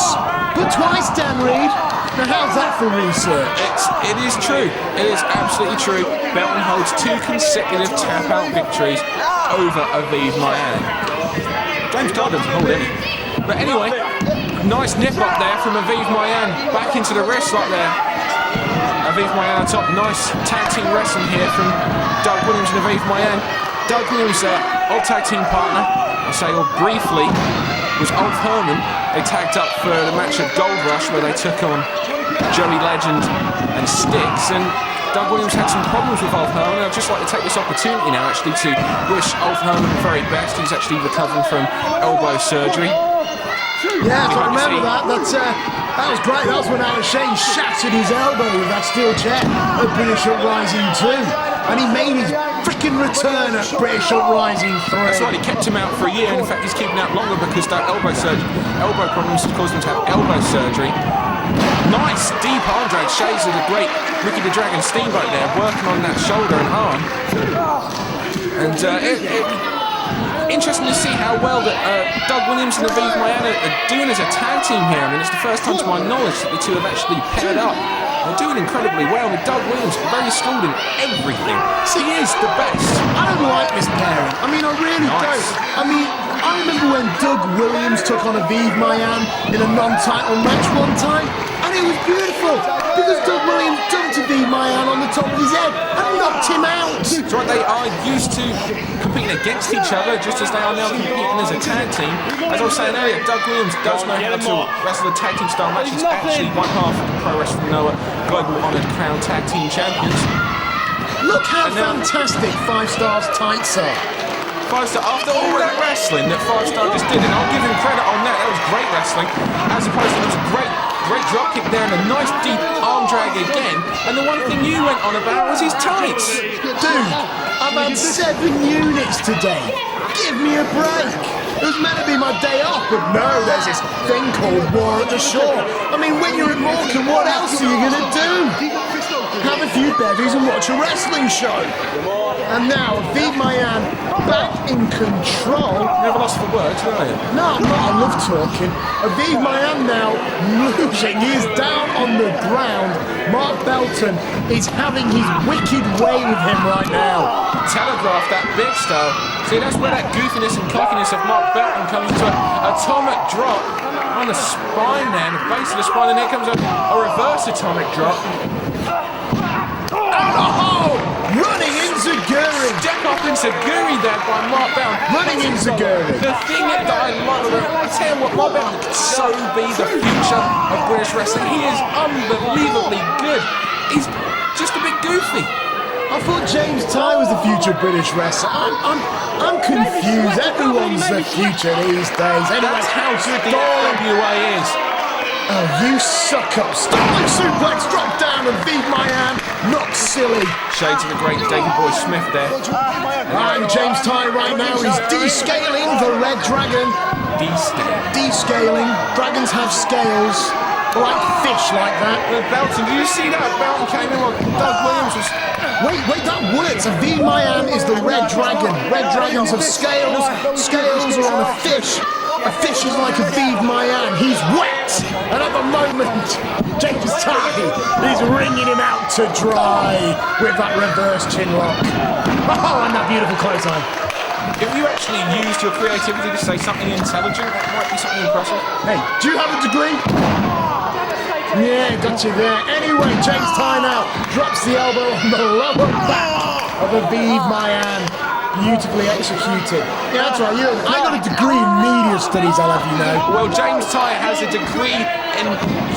but twice, Dan Reed. Now, how's that for research? It is true. It is absolutely true. Belton holds 2 consecutive tap-out victories over Aviv Maayan. James Tighe doesn't hold any. But anyway, nice nip up there from Aviv Maayan. Back into the wrist right there. Aviv Maayan on top. Nice tag team wrestling here from Doug Williams and Aviv Maayan. Doug Williams, old tag team partner, I say briefly, was Ulf Herman. They tagged up for the match at Gold Rush where they took on Joey Legend and Styx, and Doug Williams had some problems with Ulf Herman. I'd just like to take this opportunity now actually to wish Ulf Herman the very best. He's actually recovering from elbow surgery. Yeah, I remember that. That was great. That was when Alan Shane shattered his elbow with that steel chair at British Uprising 2. And he made his freaking return at British Uprising 3. That's right, he kept him out for a year, and in fact he's keeping out longer because that elbow problems caused him to have elbow surgery. Nice deep arm drag, shades of the great Ricky the Dragon Steamboat there, working on that shoulder and arm. And interesting to see how well that Doug Williams and Aviv Maayan are doing as a tag team here. I mean, it's the first time to my knowledge that the two have actually paired up. They're doing incredibly well, with Doug Williams very skilled in everything. He is the best. I don't like this pairing. I mean, I really don't. I mean, I remember when Doug Williams took on Aviv Maayan in a non-title match one time, and it was beautiful because Doug Williams dumped Aviv Maayan on the top of his head and knocked him out. That's right, they are used to competing against each other just as they are now competing as a tag team. As I was saying earlier, Doug Williams does know how to wrestle a tag team style match. He's actually one half of the Pro Wrestling Noah Global Honoured Crown Tag Team Champions. Look how fantastic 5 Stars tights are. 5 Star, after all that wrestling that 5 Star just did, and I'll give him credit on that, that was great wrestling, as opposed to, it was a great drop kick there and a nice deep arm drag again, and the one thing you went on about was his tights. Dude, I've had 7 units today. Give me a break. It was meant to be my day off, but no, there's this thing called War at the Shore. I mean, when you're at Morecambe, what else are you going to do? Have a few bevies and watch a wrestling show. And now, Aviv Maayan back in control. Never lost for words, are you? No, I'm not. I love talking. Aviv Maayan now losing. He is down on the ground. Mark Belton is having his wicked way with him right now. Telegraph that big style. See, that's where that goofiness and cockiness of Mark Belton comes to an atomic drop on the spine there, the base of the spine, and here comes a reverse atomic drop. Out the hole! Running into Guri. Step up into Guri there by Mark Belton. Running into Guri. The thing that I love about it, I tell you what, Mark Belton could so be the future of British wrestling. He is unbelievably good. He's just a bit goofy. I thought James Tighe was the future British wrestler. I'm confused. Everyone's the future these days. Anyway, That's how good the FWA is. Oh, you suck up. Stalling suplex, drop down, and Aviv Maayan, not silly. Shades of the great Davey Boy Smith there. And James Tighe right now is descaling the Red Dragon. Descaling. Dragons have scales. Like fish like that. Belton, did you see that? Belton came in while Doug Williams was... Wait, that works. Aviv Maayan is the Red Dragon. Red Dragons have scales. Scales are on a fish. A fish is like Aviv Maayan. He's wet. And at the moment, James Tighe is wringing him out to dry with that reverse chin lock. Oh, and that beautiful clothesline. If you actually used your creativity to say something intelligent, that might be something impressive. Hey, do you have a degree? Yeah, got you there. Anyway, James Tighe now drops the elbow on the lower back of Aviv Maayan. Beautifully executed. Yeah, that's right. I got a degree in media studies, I'll have you know. Well, James Tighe has a degree in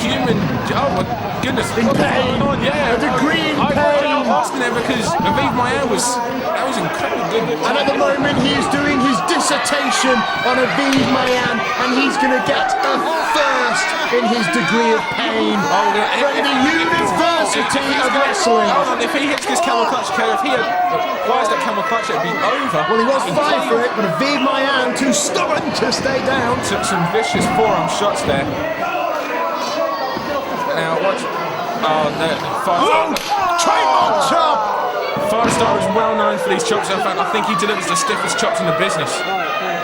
human... Oh, my goodness. In pain. Yeah. A degree in I pain. was asking there because Aviv Maayan was... That was incredibly good. And at the moment, he is doing his dissertation on Aviv Maayan, and he's going to get a first in his degree of pain. Oh, From the University of Wrestling. Hold on, if he hits this camel clutch, if he had applies that camel clutch, it'd be over. Well, he was fine for it, but Aviv Maayan, too stubborn to stay down. Took some vicious forearm shots there. Now, watch. Oh, no. Trademark chop! 5 Star is well known for these chops. In fact, I think he delivers the stiffest chops in the business.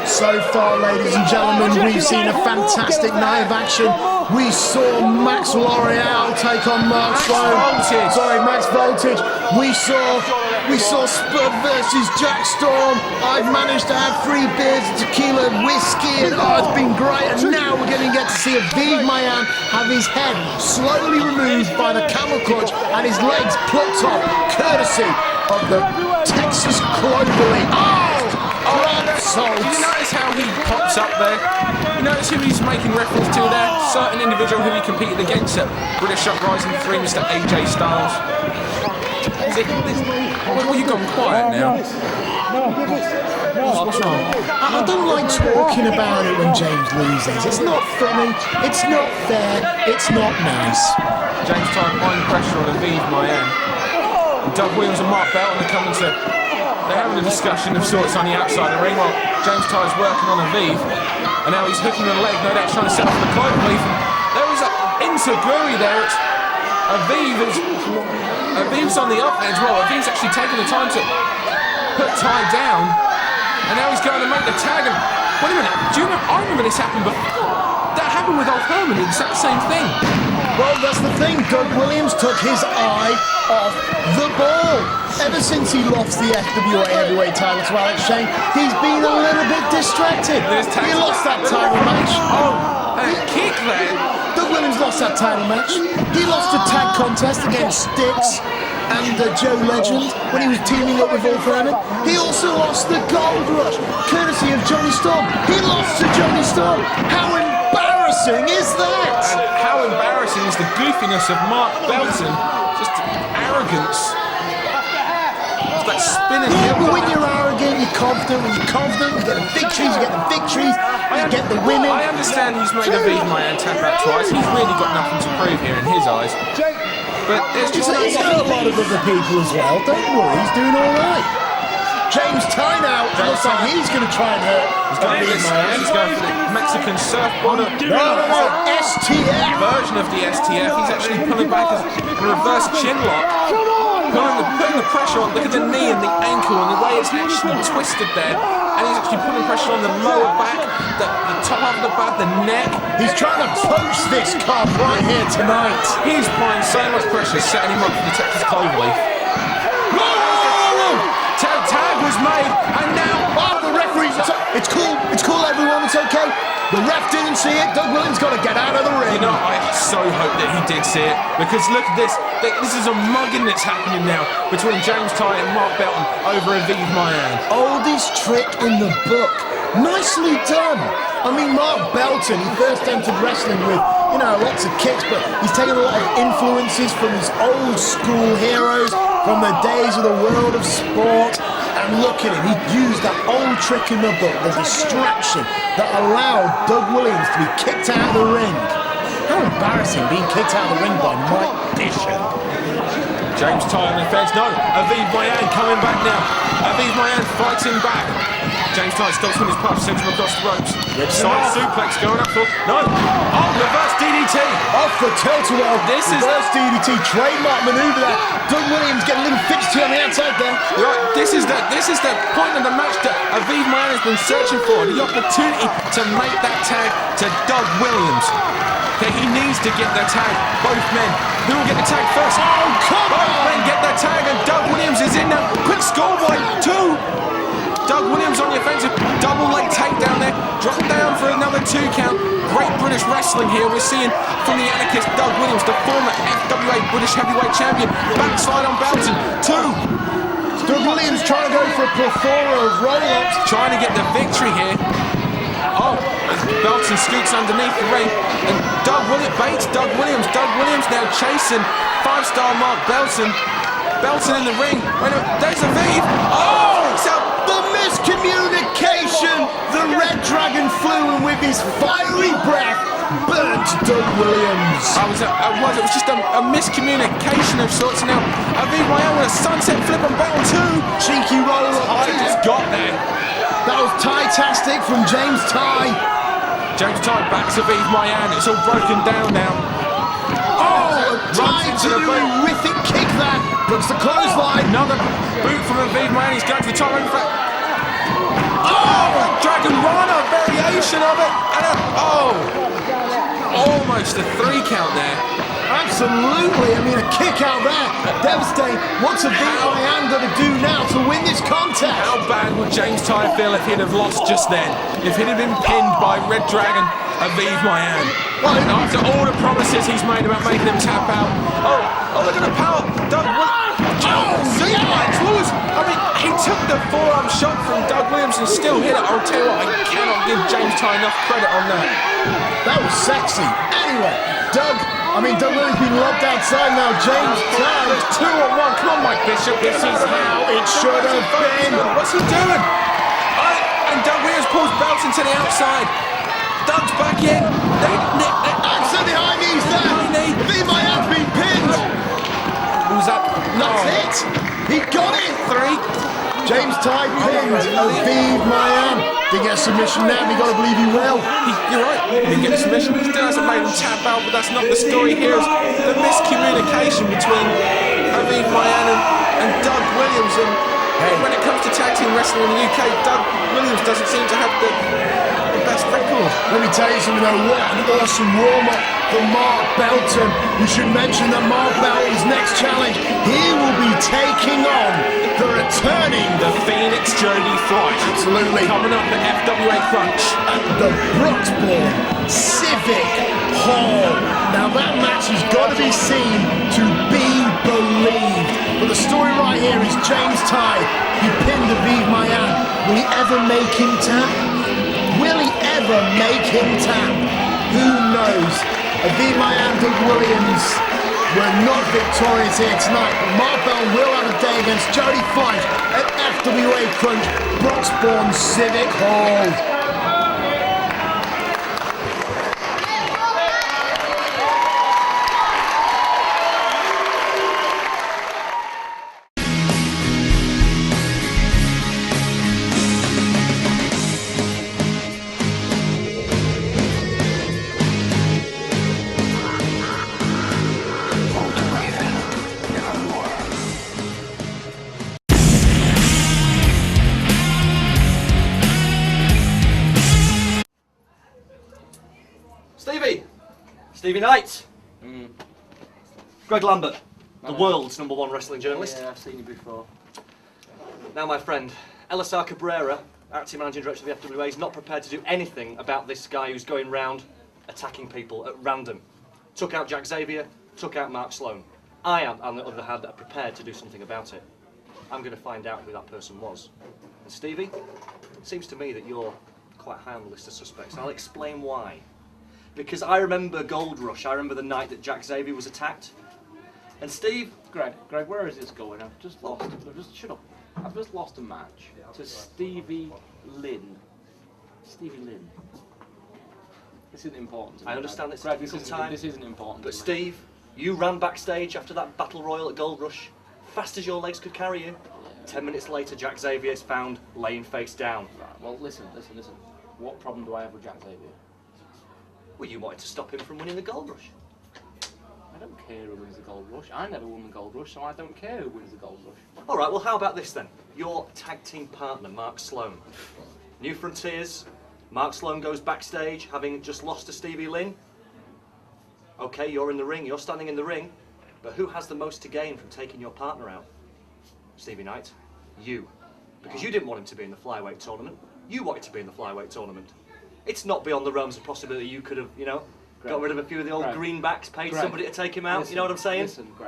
So far, ladies and gentlemen, we've seen a fantastic night of action. We saw Max L'Oreal take on Mark Sloan. Max Voltage. We saw Spud versus Jack Storm. I've managed to have 3 beers of tequila, whiskey, and it's been great. And now we're going to get to see Aviv Maayan have his head slowly removed by the camel clutch and his legs plucked off, courtesy of the Texas Cloverleaf. You notice how he pops up there? You notice who he's making reference to there? Certain individual who he competed against at British Uprising 3, Mr. AJ Styles. Well, you've gone quiet now. What's wrong? I don't like talking about it when James loses. It's not funny, it's not fair, it's not nice. James Tighe applying pressure on Aviv Maayan. Doug Williams and Mark Belton are coming to... They're having a discussion of sorts on the outside of the ring while James Tighe's working on Aviv. And now he's hooking the leg, no doubt trying to set up the cloverleaf. There is an into-Guri there. Aviv's on the up edge. Well, Aviv's actually taking the time to put Tighe down. And now he's going to make the tag. And wait a minute, I remember this happened before. That happened with Ulf Herman, the exact same thing. Well, that's the thing. Doug Williams took his eye off the ball. Ever since he lost the FWA heavyweight title to Alex Shane, he's been a little bit distracted. He lost that title match. Kick there. Doug Williams lost that title match. He lost a tag contest against Styx and Joe Legend when he was teaming up with Ulf Herman. He also lost the Gold Rush, courtesy of Johnny Storm. He lost to Johnny Storm. How embarrassing is that? And how embarrassing is the goofiness of Mark Belton? Just arrogance. That spinning Yeah, heel. but when you're arrogant, you're confident. When you're confident, you get the victories, you get the victories, you get the women. I understand he's made Aviv Maayan tap out twice. He's really got nothing to prove here in his eyes. But there's just He's got a lot of other people as well. Don't worry, he's doing all right. James Tighe now. It looks like he's going to try and hurt. He's going for the Mexican surfboard. No. STF. Version of the STF. He's actually pulling back a reverse chin lock. Putting the pressure on. Look at the knee and the ankle and the way it's actually twisted there. And he's actually putting pressure on the lower back, the top of the back, the neck. He's trying to poach this card right here tonight. He's applying so much pressure, setting him up for the Texas Cloverleaf. Tag was made, and now the referee's. It's cool, everyone. It's okay. The ref didn't see it. Doug Williams got to get out of the ring. You know, I so hope that he did see it, because look at this. This is a mugging that's happening now between James Tighe and Mark Belton over Aviv Maayan. Oldest trick in the book. Nicely done. I mean, Mark Belton, he first entered wrestling with, lots of kicks, but he's taken a lot of influences from his old school heroes, from the days of the world of sport. And look at him, he used that old trick in the book, the distraction that allowed Doug Williams to be kicked out of the ring. How embarrassing, being kicked out of the ring by Mike Bishop. James Tighe on the fence. No, Aviv Maayan coming back now. Aviv Maayan fighting back. James Tighe stops from his puff, sends him across the ropes. Side suplex going up for. No! Oh, reverse DDT! Off the tilt-a-whirl. This is reverse DDT, trademark maneuver there. Doug Williams getting a little fidgety on the outside there. Right, this is the point of the match that Aviv Maayan has been searching for. The opportunity to make that tag to Doug Williams. Okay, he needs to get the tag. Both men. Who will get the tag first? Oh, come on! Both men get the tag, and Doug Williams is in now. Quick schoolboy, 2. Doug Williams on the offensive, double leg takedown there, drop down for another 2 count. Great British wrestling here. We're seeing from the anarchist Doug Williams, the former FWA British heavyweight champion, backslide on Belton. 2. Doug Williams trying to go for a plethora of roll-ups. Trying to get the victory here. Oh, as Belton scoots underneath the ring, and Doug Williams baits Doug Williams. Doug Williams now chasing 5-star Mark Belton. Belton in the ring. Wait a minute, there's Aviv. Oh, it's out. The miscommunication! The Red Dragon flew, and with his fiery breath, burnt Doug Williams. It was just a miscommunication of sorts. Now, Aviv Maayan with a sunset flip on Belton 2. Cheeky roll-up. I just got there. That was Tighe-tastic from James Tighe. James Tighe backs Aviv Maayan. It's all broken down now. Oh, Tighe to the horrific kick that. Looks the clothesline. Another boot from Aviv Maayan. He's going to the top rope. Oh, Dragon Rana variation of it. And almost a 3 count there. Absolutely. I mean, a kick out there. Devastating. What's Aviv Maayan going to do now to win this contest? How bad would James Tighe feel if he'd have lost just then? If he'd have been pinned by Red Dragon Aviv Maayan? Well, and after all the promises he's made about making him tap out. Oh, look at the power. Doug Williams. I mean, he took the forearm shot from Doug Williams and still hit it. I'll tell you what, I cannot give James Tighe enough credit on that. That was sexy. Anyway, Doug Williams been locked outside now. James Tighe. There's 2 on 1. Come on, Mike Bishop. This is how it should have been. What's he doing? And Doug Williams pulls Belton to the outside. Doug's back in. Answer the high knees there. Aviv Maayan's been pinned. Who's that? No. That's it. He got it. 3. James Tighe pinned Aviv Maayan. Didn't get a submission now. We got to believe he will. You're right. He didn't get a submission. He still hasn't made him tap out, but that's not the story here. It's the miscommunication between Aviv Maayan and Doug Williams. And when it comes to tag team wrestling in the UK, Doug Williams doesn't seem to have the best record. Let me tell you something though, what an awesome warm-up for Mark Belton. We should mention that Mark Belton's next challenge, he will be taking on the returning Phoenix Jody Flight. Absolutely. Coming up at FWA Crunch. At the Brooksbourne Civic Hall. Now that match has got to be seen to be believed. But the story right here is James Tighe. He pinned Aviv Maayan. Will he ever make him tap? Will he ever make him tap? Who knows? Aviv Maayan, Doug Williams. were not victorious here tonight, but Mark Belton will have a day against Jody Fleisch at FWA Crunch, Broxbourne Civic Hall. Stevie Knight. Greg Lambert, the world's #1 wrestling journalist. Yeah, I've seen you before. Now, my friend, Elisar Cabrera, acting managing director of the FWA, is not prepared to do anything about this guy who's going round attacking people at random. Took out Xavier, took out Mark Sloan. I am, on the other hand, prepared to do something about it. I'm going to find out who that person was. And Stevie, it seems to me that you're quite high on the list of suspects. I'll explain why. Because I remember Gold Rush. I remember the night that Xavier was attacked. And Steve, Greg, where is this going? I've just shut up. I've just lost a match to Stevie Lynn. Stevie Lynn. This isn't important to me. I understand it's Greg, a difficult time. This isn't important. But Steve, you ran backstage after that battle royal at Gold Rush, fast as your legs could carry you. Yeah. 10 minutes later, Xavier's found laying face down. Right, well, listen. What problem do I have with Xavier? Well, you wanted to stop him from winning the Gold Rush. I don't care who wins the Gold Rush. I never won the Gold Rush, so I don't care who wins the Gold Rush. All right, well, how about this then? Your tag team partner, Mark Sloan. New Frontiers. Mark Sloan goes backstage, having just lost to Stevie Lynn. Okay, you're in the ring, you're standing in the ring, but who has the most to gain from taking your partner out? Stevie Knight, you. Because you didn't want him to be in the Flyweight tournament. You wanted to be in the Flyweight tournament. It's not beyond the realms of possibility you could have, got rid of a few of the old greenbacks, paid somebody to take him out, listen, you know what I'm saying?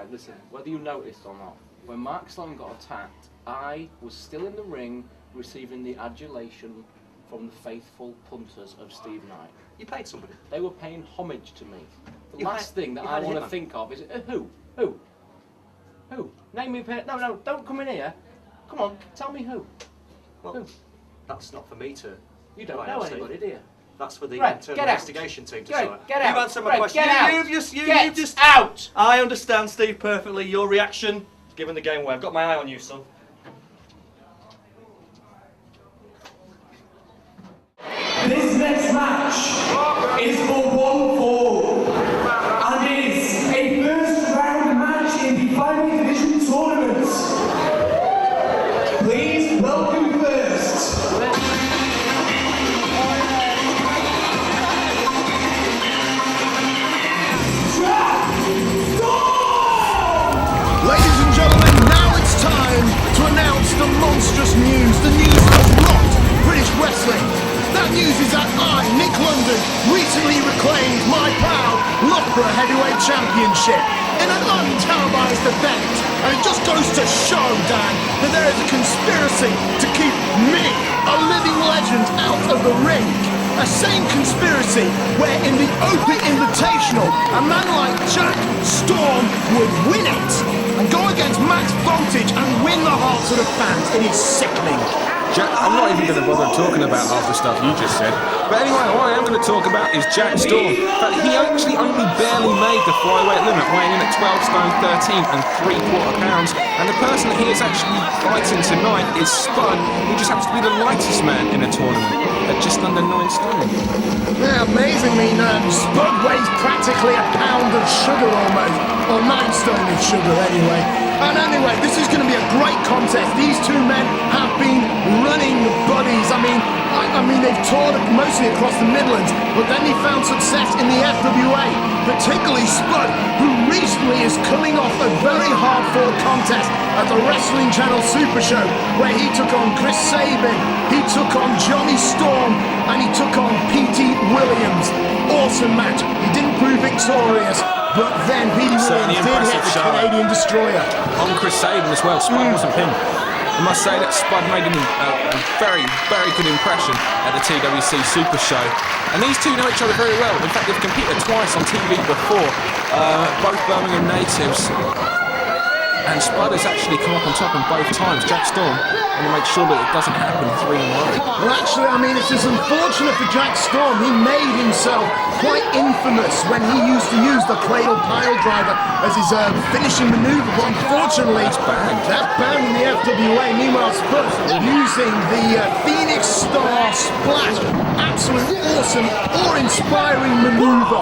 Listen, whether you noticed or not, when Mark Sloan got attacked, I was still in the ring receiving the adulation from the faithful punters of Steve Knight. You paid somebody. They were paying homage to me. The You last had- thing that you I had a want to hitman. think of is, who? Name me a pair. No, don't come in here. Come on, tell me who. Well, Who? that's not for me to... You don't find know out, Steve. anybody, do you? That's for the Greg, internal get out. investigation team to Greg, sort. get out. You've answered my Greg, question. get out. You've just out. I understand, Steve, perfectly. Your reaction is giving the game away. I've got my eye on you, son. This next match is for one fall and is a first round match in the Flyweight Division tournament. Please welcome first. Ladies and gentlemen, now it's time to announce the monstrous news. The news has rocked British wrestling. That news is that I, Nick London, recently reclaimed my proud Loughborough Heavyweight Championship in an untelevised event. And it just goes to show, Dan, that there is a conspiracy to keep me, a living legend, out of the ring. A same conspiracy where in the Open Invitational, a man like Jack Storm would win it and go against max voltage and win the hearts of the fans. It is sickening. Jack, I'm not even going to bother talking about half the stuff you just said. But anyway, what I am going to talk about is Jack Storm. But he actually only barely made the flyweight limit, weighing in at 12 stone 13 and 3/4 pounds. And the person that he is actually fighting tonight is Spud, who just happens to be the lightest man in a tournament at just under 9 stone. Yeah, amazingly, Spud weighs practically a pound of sugar almost, or 9 stone of sugar anyway. And anyway, this is going to be a great contest. These two men have been running buddies. I mean, they've toured mostly across the Midlands, but then they found success in the FWA, particularly Spud, who recently is coming off a very hard-fought contest at the Wrestling Channel Super Show, where he took on Chris Sabin, he took on Johnny Storm, and he took on P.T. Williams. Awesome match. He didn't prove victorious, but then P.T. Williams did hit the Canadian Destroyer. On Chris Sabin as well, Spud wasn't pinned. I must say that Spud made a very, very good impression at the TWC Super Show. And these two know each other very well. In fact, they've competed twice on TV before, both Birmingham natives. And Spud has actually come up on top on both times. Jack Storm, and to make sure that it doesn't happen 3 in a row. Well, actually, I mean, it's just unfortunate for Jack Storm. He made himself quite infamous when he used to use the cradle pile driver as his finishing manoeuvre. But unfortunately, that's banned in the FWA. Meanwhile, Spud using the Phoenix Star Splash. Absolute awesome, awe-inspiring manoeuvre.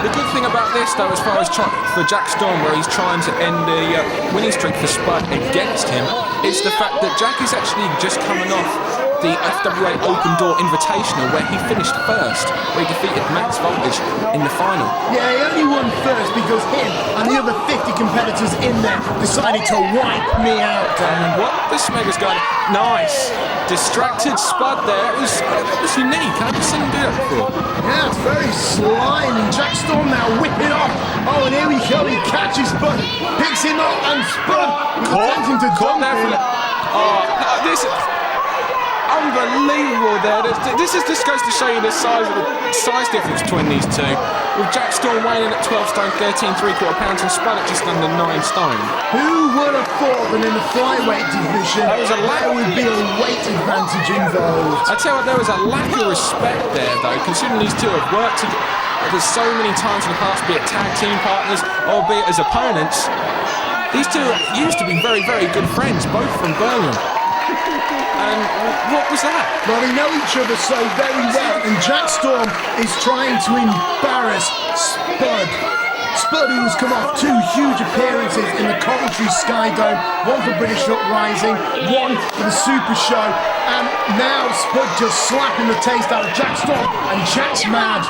The good thing about this, though, as far as for Jack Storm, where he's trying to end the winning streak for Spud against him, is the fact that Jack is actually just coming off the FWA Open Door Invitational, where he finished first, where he defeated Max Voltage in the final. Yeah, he only won first because him and the other 50 competitors in there decided to wipe me out. And what this Mega's going, nice, distracted Spud there. It was unique. I've never seen him do that before. Yeah, it's very slimy. Jack Storm now whipping off. Oh, and here we go. He catches Spud, picks him up, and Spud attempting to dump him. Oh, this. Unbelievable there. This goes to show you the size difference between these two. With Jack Storm weighing in at 12 stone, 13 3/4 pounds, and Spud at just under 9 stone. Who would have thought that in the flyweight division there would be a weight advantage involved? I tell you what, there was a lack of respect there, though, considering these two have worked together. There's so many times in the past, be it tag team partners or be it as opponents. These two used to be very, very good friends, both from Birmingham. And what was that? Well, they know each other so very well, and Jack Storm is trying to embarrass Spud. Spud, who's come off 2 huge appearances in the Coventry Sky Dome, one for British Uprising, one for the Super Show, and now Spud just slapping the taste out of Jack Storm, and Jack's mad.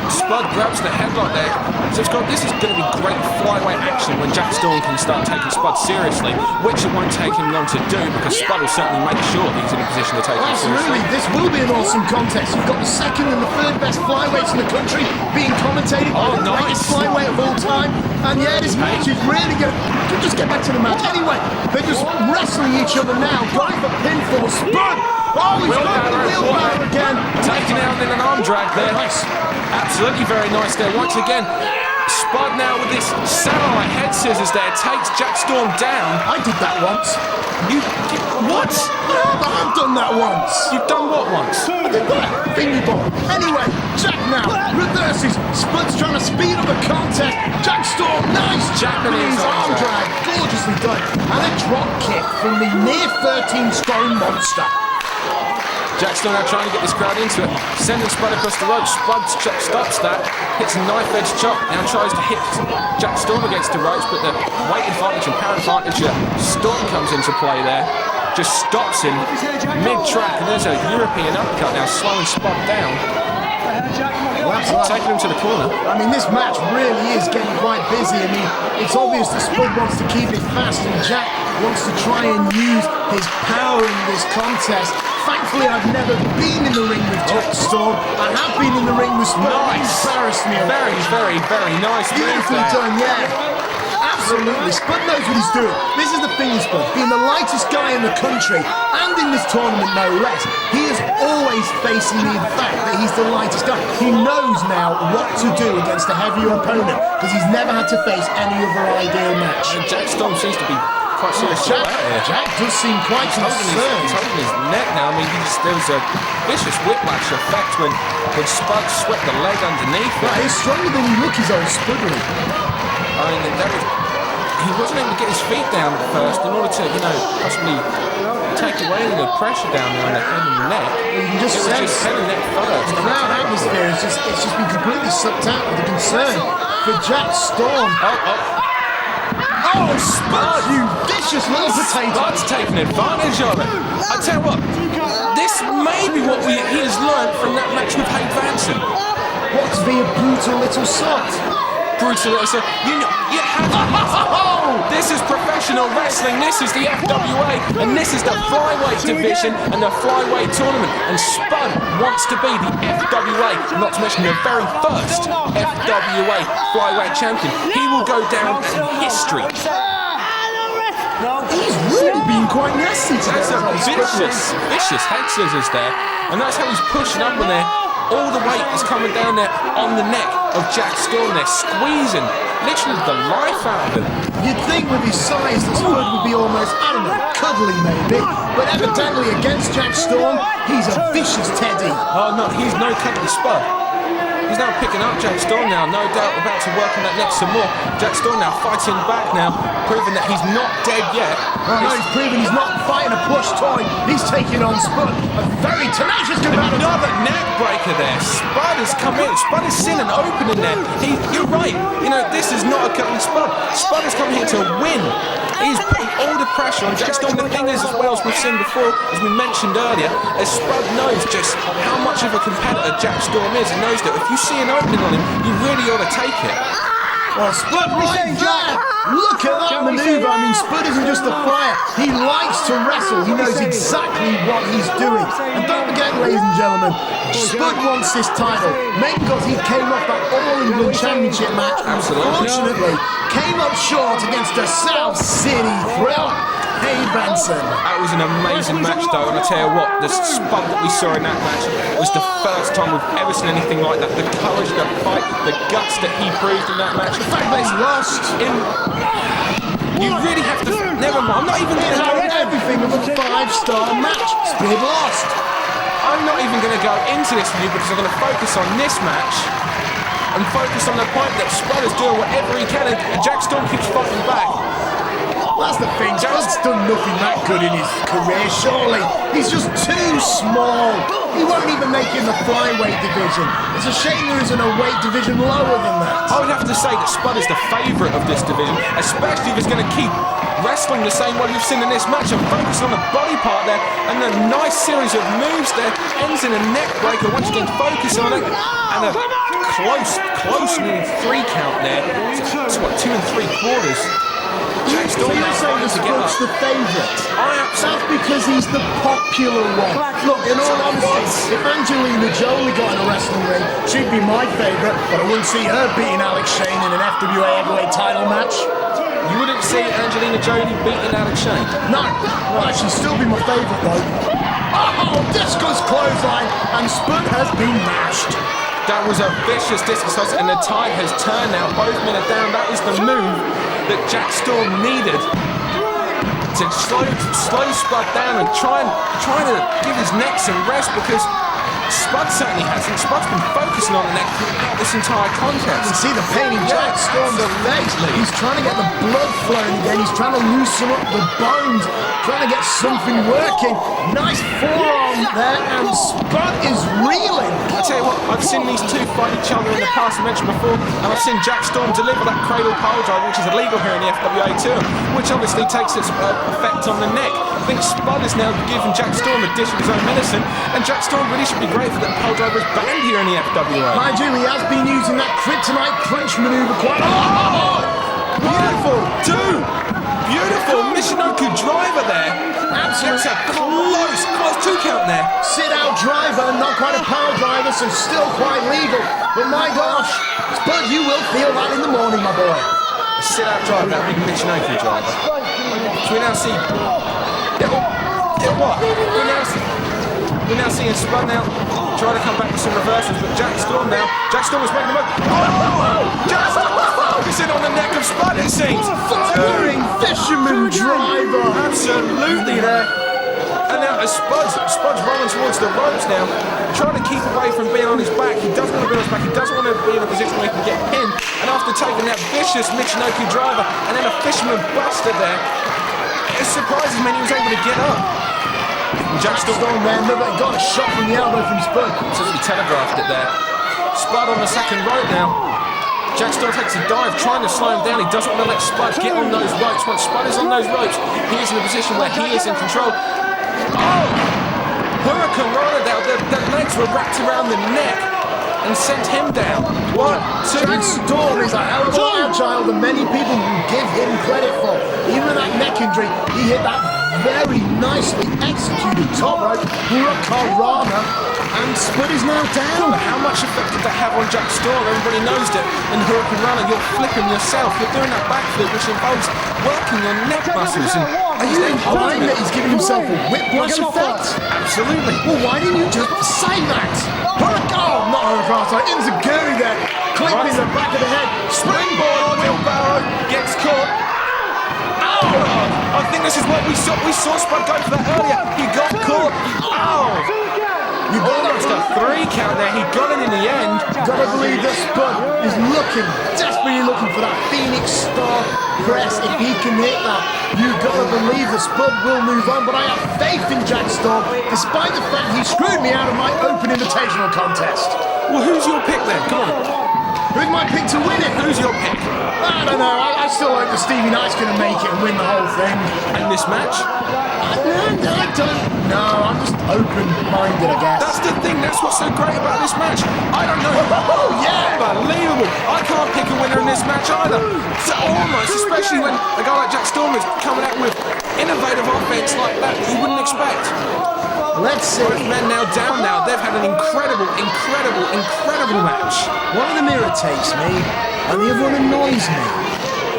Spud grabs the headlock there. So this is going to be great flyweight action when Jack Storm can start taking Spud seriously, which it won't take him long to do because Spud will certainly make sure he's in a position to take him seriously. Absolutely, this will be an awesome contest. You've got the 2nd and the 3rd best flyweights in the country being commentated by the greatest flyweight of all time. And yeah, this match is really going to just get back to the match. Anyway, they're just wrestling each other now, going for pinfall. Spud! Oh, he's got the wheelbarrow again. Taking out in an arm drag there. Nice. Absolutely very nice there. Once again, Spud now with this satellite head scissors there takes Jack Storm down. I did that once. What? I've done that once. You've done what once? I did that. Thingy ball. Anyway, Jack now reverses. Spud's trying to speed up the contest. Jack Storm, nice Japanese arm drag. Gorgeously done. And a drop kick from the near 13 stone monster. Jack Storm now trying to get this crowd into it, sending Spud across the road. Spud stops that, hits a knife-edge chop, now tries to hit Jack Storm against the ropes, but the weight advantage and power advantage Storm comes into play there. Just stops him mid-track, and there's a European uppercut now slowing Spud down. Taking him to the corner. I mean, this match really is getting quite busy. I mean, it's obvious that Spud wants to keep it fast, and Jack wants to try and use his power in this contest. Thankfully, I've never been in the ring with Jack Storm. I have been in the ring with Spud. Nice. He embarrassed me. Very, very, very nice. Beautifully done, yeah. Absolutely. Spud knows what he's doing. This is the thing with Spud. Being the lightest guy in the country, and in this tournament no less, he is always facing the fact that he's the lightest guy. He knows now what to do against a heavier opponent, because he's never had to face any other ideal match. And Jack Storm seems to be quite serious. Jack does seem quite concerned. He's holding his neck now. I mean, there was a vicious whiplash effect when Spud swept the leg underneath it. He's stronger than you look, his old Spudley. I mean, he wasn't able to get his feet down at first in order to, possibly take away the pressure down there on the head and the neck. You can just sense just head and neck first. the crowd atmosphere it's just been completely sucked out with the concern for Jack Storm. Oh, Spud, you vicious little potato! Spud's taking advantage of it. I tell you what, this may be what he has learned from that match with Hayden Vanson. What, to be a brutal little sot? Brutal little sot. This is professional wrestling. This is the FWA, and this is the flyweight division and the flyweight tournament. And Spud wants to be the FWA, not to mention the very first FWA flyweight champion. He will go down in history. He's really being quite nasty today. That's a vicious head scissors there. And that's how he's pushing up on there. All the weight is coming down there on the neck of Jack Storm there, squeezing literally the life out of him. You'd think with his size that Spud would be almost, I don't know, cuddly maybe, but evidently against Jack Storm, he's a vicious teddy. Oh no, he's no cuddly Spud. He's now picking up Jack Storm now, no doubt about to work on that neck some more. Jack Storm now fighting back now, proving that he's not dead yet. Oh no, he's proving he's not fighting a plush toy. He's taking on Spud. A very tenacious commander. Another neck breaker there. Spud has come in. Spud is sitting open in there. You're right. You know, this is not a cuddly Spud. Spud has come here to win. He's putting all the pressure on Jack Storm. The thing is, as well as we've seen before, as we mentioned earlier, as Spud knows just how much of a competitor Jack Storm is. He knows that if you see an opening on him, you really ought to take it. Well, Spud right there! Look at that manoeuvre. I mean, Spud isn't just a flyer. He likes to wrestle. He knows exactly what he's doing. And don't forget, ladies and gentlemen, Spud wants this title. Maybe because he came off that All-England Championship match. Unfortunately, came up short against the South City Thrill. Hey, Benson. That was an amazing match, though, and I tell you what, the Spud that we saw in that match was the first time we've ever seen anything like that. The courage, the fight, the guts that he proved in that match. The fact that he's lost in... You really have to... Never mind, I'm not even going to go... Everything was a 5-star match. Spud lost. I'm not even going to go into this with you because I'm going to focus on this match and focus on the point that Spud is doing whatever he can and Jack Storm keeps fighting back. That's the thing, Spud's done nothing that good in his career, surely. He's just too small. He won't even make it in the flyweight division. It's a shame there isn't a weight division lower than that. I would have to say that Spud is the favourite of this division, especially if he's going to keep wrestling the same way we've seen in this match and focus on the body part there and a nice series of moves there, ends in a neck breaker, once again focus on it, and a close 3 count there. It's what, 2 3/4. Jack Storm you're saying that Spud's the favourite? That's because he's the popular one. Look, in all honesty, if Angelina Jolie got in a wrestling ring, she'd be my favourite, but I wouldn't see her beating Alex Shane in an FWA heavyweight title match. You wouldn't see Angelina Jolie beating Alex Shane? No, well, she'd still be my favourite though. Oh, discus clothesline, and Spud has been mashed. That was a vicious discus clothesline, and the tide has turned now. Both men are down. That is the move that Jack Storm needed to slow Spud down and trying to give his neck some rest, because Spud certainly hasn't. Spud's been focusing on the neck throughout this entire contest. You can see the pain in Jack Storm's face. He's trying to get the blood flowing again. He's trying to loosen up the bones, trying to get something working. Nice forearm there, and Spud is reeling. I tell you what, I've seen these two fight each other in the past, I mentioned before, and I've seen Jack Storm deliver that cradle pile driver, which is illegal here in the FWA too, which obviously takes its effect on the neck. I think Spud is now giving Jack Storm a dish of his own medicine, and Jack Storm really should be grateful that pile driver is banned here in the FWA. Mind you, he has been using that kryptonite crunch maneuver quite a lot. Beautiful, beautiful Michinoku driver there. Absolutely. That's a close 2 count there. Sit out driver, not quite a power driver, so still quite legal. But my gosh, Spud, you will feel that in the morning, my boy. A sit out driver, that big Michinoku driver. So we now see. What? We're now seeing Spud now trying to come back with some reversals, but Jack Storm now. Jack Storm is making the move. Jack Storm focusing on the neck of Spud, it seems. Firing fisherman driver. Absolutely there. And now as Spud's rolling towards the ropes now, trying to keep away from being on his back. He doesn't want to be on his back. He doesn't want to be in a position where he can get pinned. And after taking that vicious Michinoku driver and then a fisherman buster there, it surprises me he was able to get up. Jack Storm there, got a shot from the elbow from Spud. Absolutely telegraphed it there. Spud on the second rope now. Jack Storm takes a dive, trying to slow him down. He doesn't want to let Spud get on those ropes. Once Spud is on those ropes, he is in a position where he is in control. Oh! Hurricane Rana down. The legs were wrapped around the neck and sent him down. 1, 2. Jack Storm is a hell of a lot agile than many people will give him credit for. Even with that neck neck injury. He hit that very nicely executed top rope, Hurricanrana, and Spud is now down. How much effect did that have on Jack Storm? Everybody knows that in Hurricanrana you're flipping yourself. You're doing that backflip which involves working your neck muscles. Are you implying that he's giving himself a whiplash effect? Absolutely. Well, why didn't you just say that? Oh, not Hurricanrana. Inzaguri there, clipping the back of the head. Springboard, wheelbarrow, Gets caught. I think this is what we saw. We saw Spud go for that earlier. He got caught. You almost a 3 count there. He got it in the end. Gotta believe that Spud is desperately looking for that Phoenix Star press. If he can hit that, you gotta believe that Spud will move on. But I have faith in Jack Storm, despite the fact he screwed me out of my open invitational contest. Well, who's your pick then? Come on. Who's my pick to win it? Who's your pick? I don't know. I still hope that Stevie Knight's going to make it and win the whole thing. And this match? I don't know. I'm just open-minded, I guess. That's the thing. That's what's so great about this match. I don't know. Oh, yeah. Unbelievable. I can't pick a winner in this match either. So almost, especially when a guy like Jack Storm is coming out with innovative offense like that you wouldn't expect. Let's see. Both men now down now. They've had an incredible match. One of them irritates me, and the other one annoys me.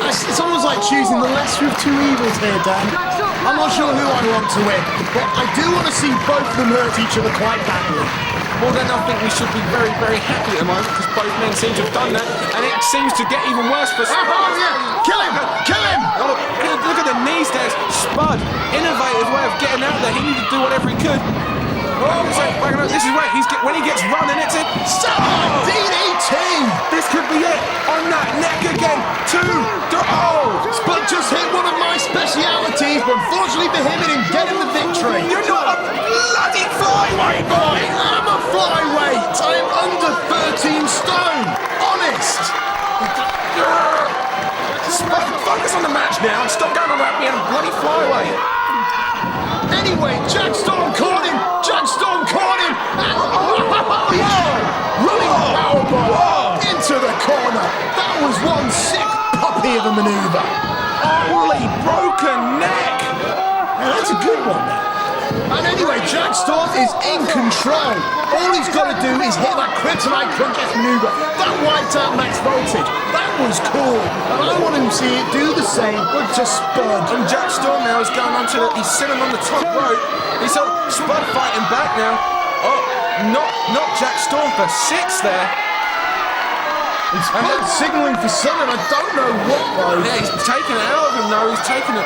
It's almost like choosing the lesser of two evils here, Dan. I'm not sure who I want to win, but I do want to see both of them hurt each other quite badly. Well, then I think we should be very, very happy at the moment because both men seem to have done that, and it seems to get even worse for Spud. Oh, yeah! Kill him! Kill him! Oh, look at the knees there. Spud, innovative way of getting out there. He needed to do whatever he could. Oh, this is where when he gets running, it's it. DDT! This could be it. On that neck again. 2. Spud just hit one of my specialities, but unfortunately for him, it didn't get him the victory. You're not a bloody flyweight boy. I'm a flyweight. I am under 13 stone. Honest. Spud, focus on the match now and stop going on about being a bloody flyweight. Anyway, Jack Storm caught him. Jack Storm caught him. And running powerbomb into the corner. That was one sick puppy of a maneuver. Holy broken neck. Now that's a good one there. And anyway, Jack Storm is in control. All he's got to do is hit that kryptonite crunch maneuver. That wiped out max voltage. That was cool. And I want him to see it do the same to Spud. And Jack Storm now is going on to he's sitting on the top rope. He's Spud fighting back now. Oh, not Jack Storm for 6 there. And Spud signalling for something, I don't know what though. Yeah, he's taking it out of him though. He's taking a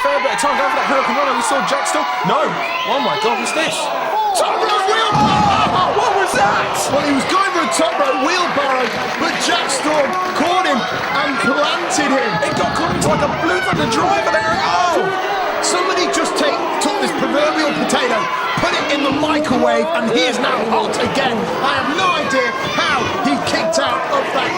fair bit of time going for that Hurricanrana. We saw Jack Storm. No. Oh my God, what's this? Top rope wheelbarrow! What was that? Well, he was going for a top rope wheelbarrow, but Jack Storm caught him and planted him. It got caught into like a blue from the driver there. Oh! Somebody just took this proverbial potato, put it in the microwave, and he is now hot again. I have no idea how he kicked out of that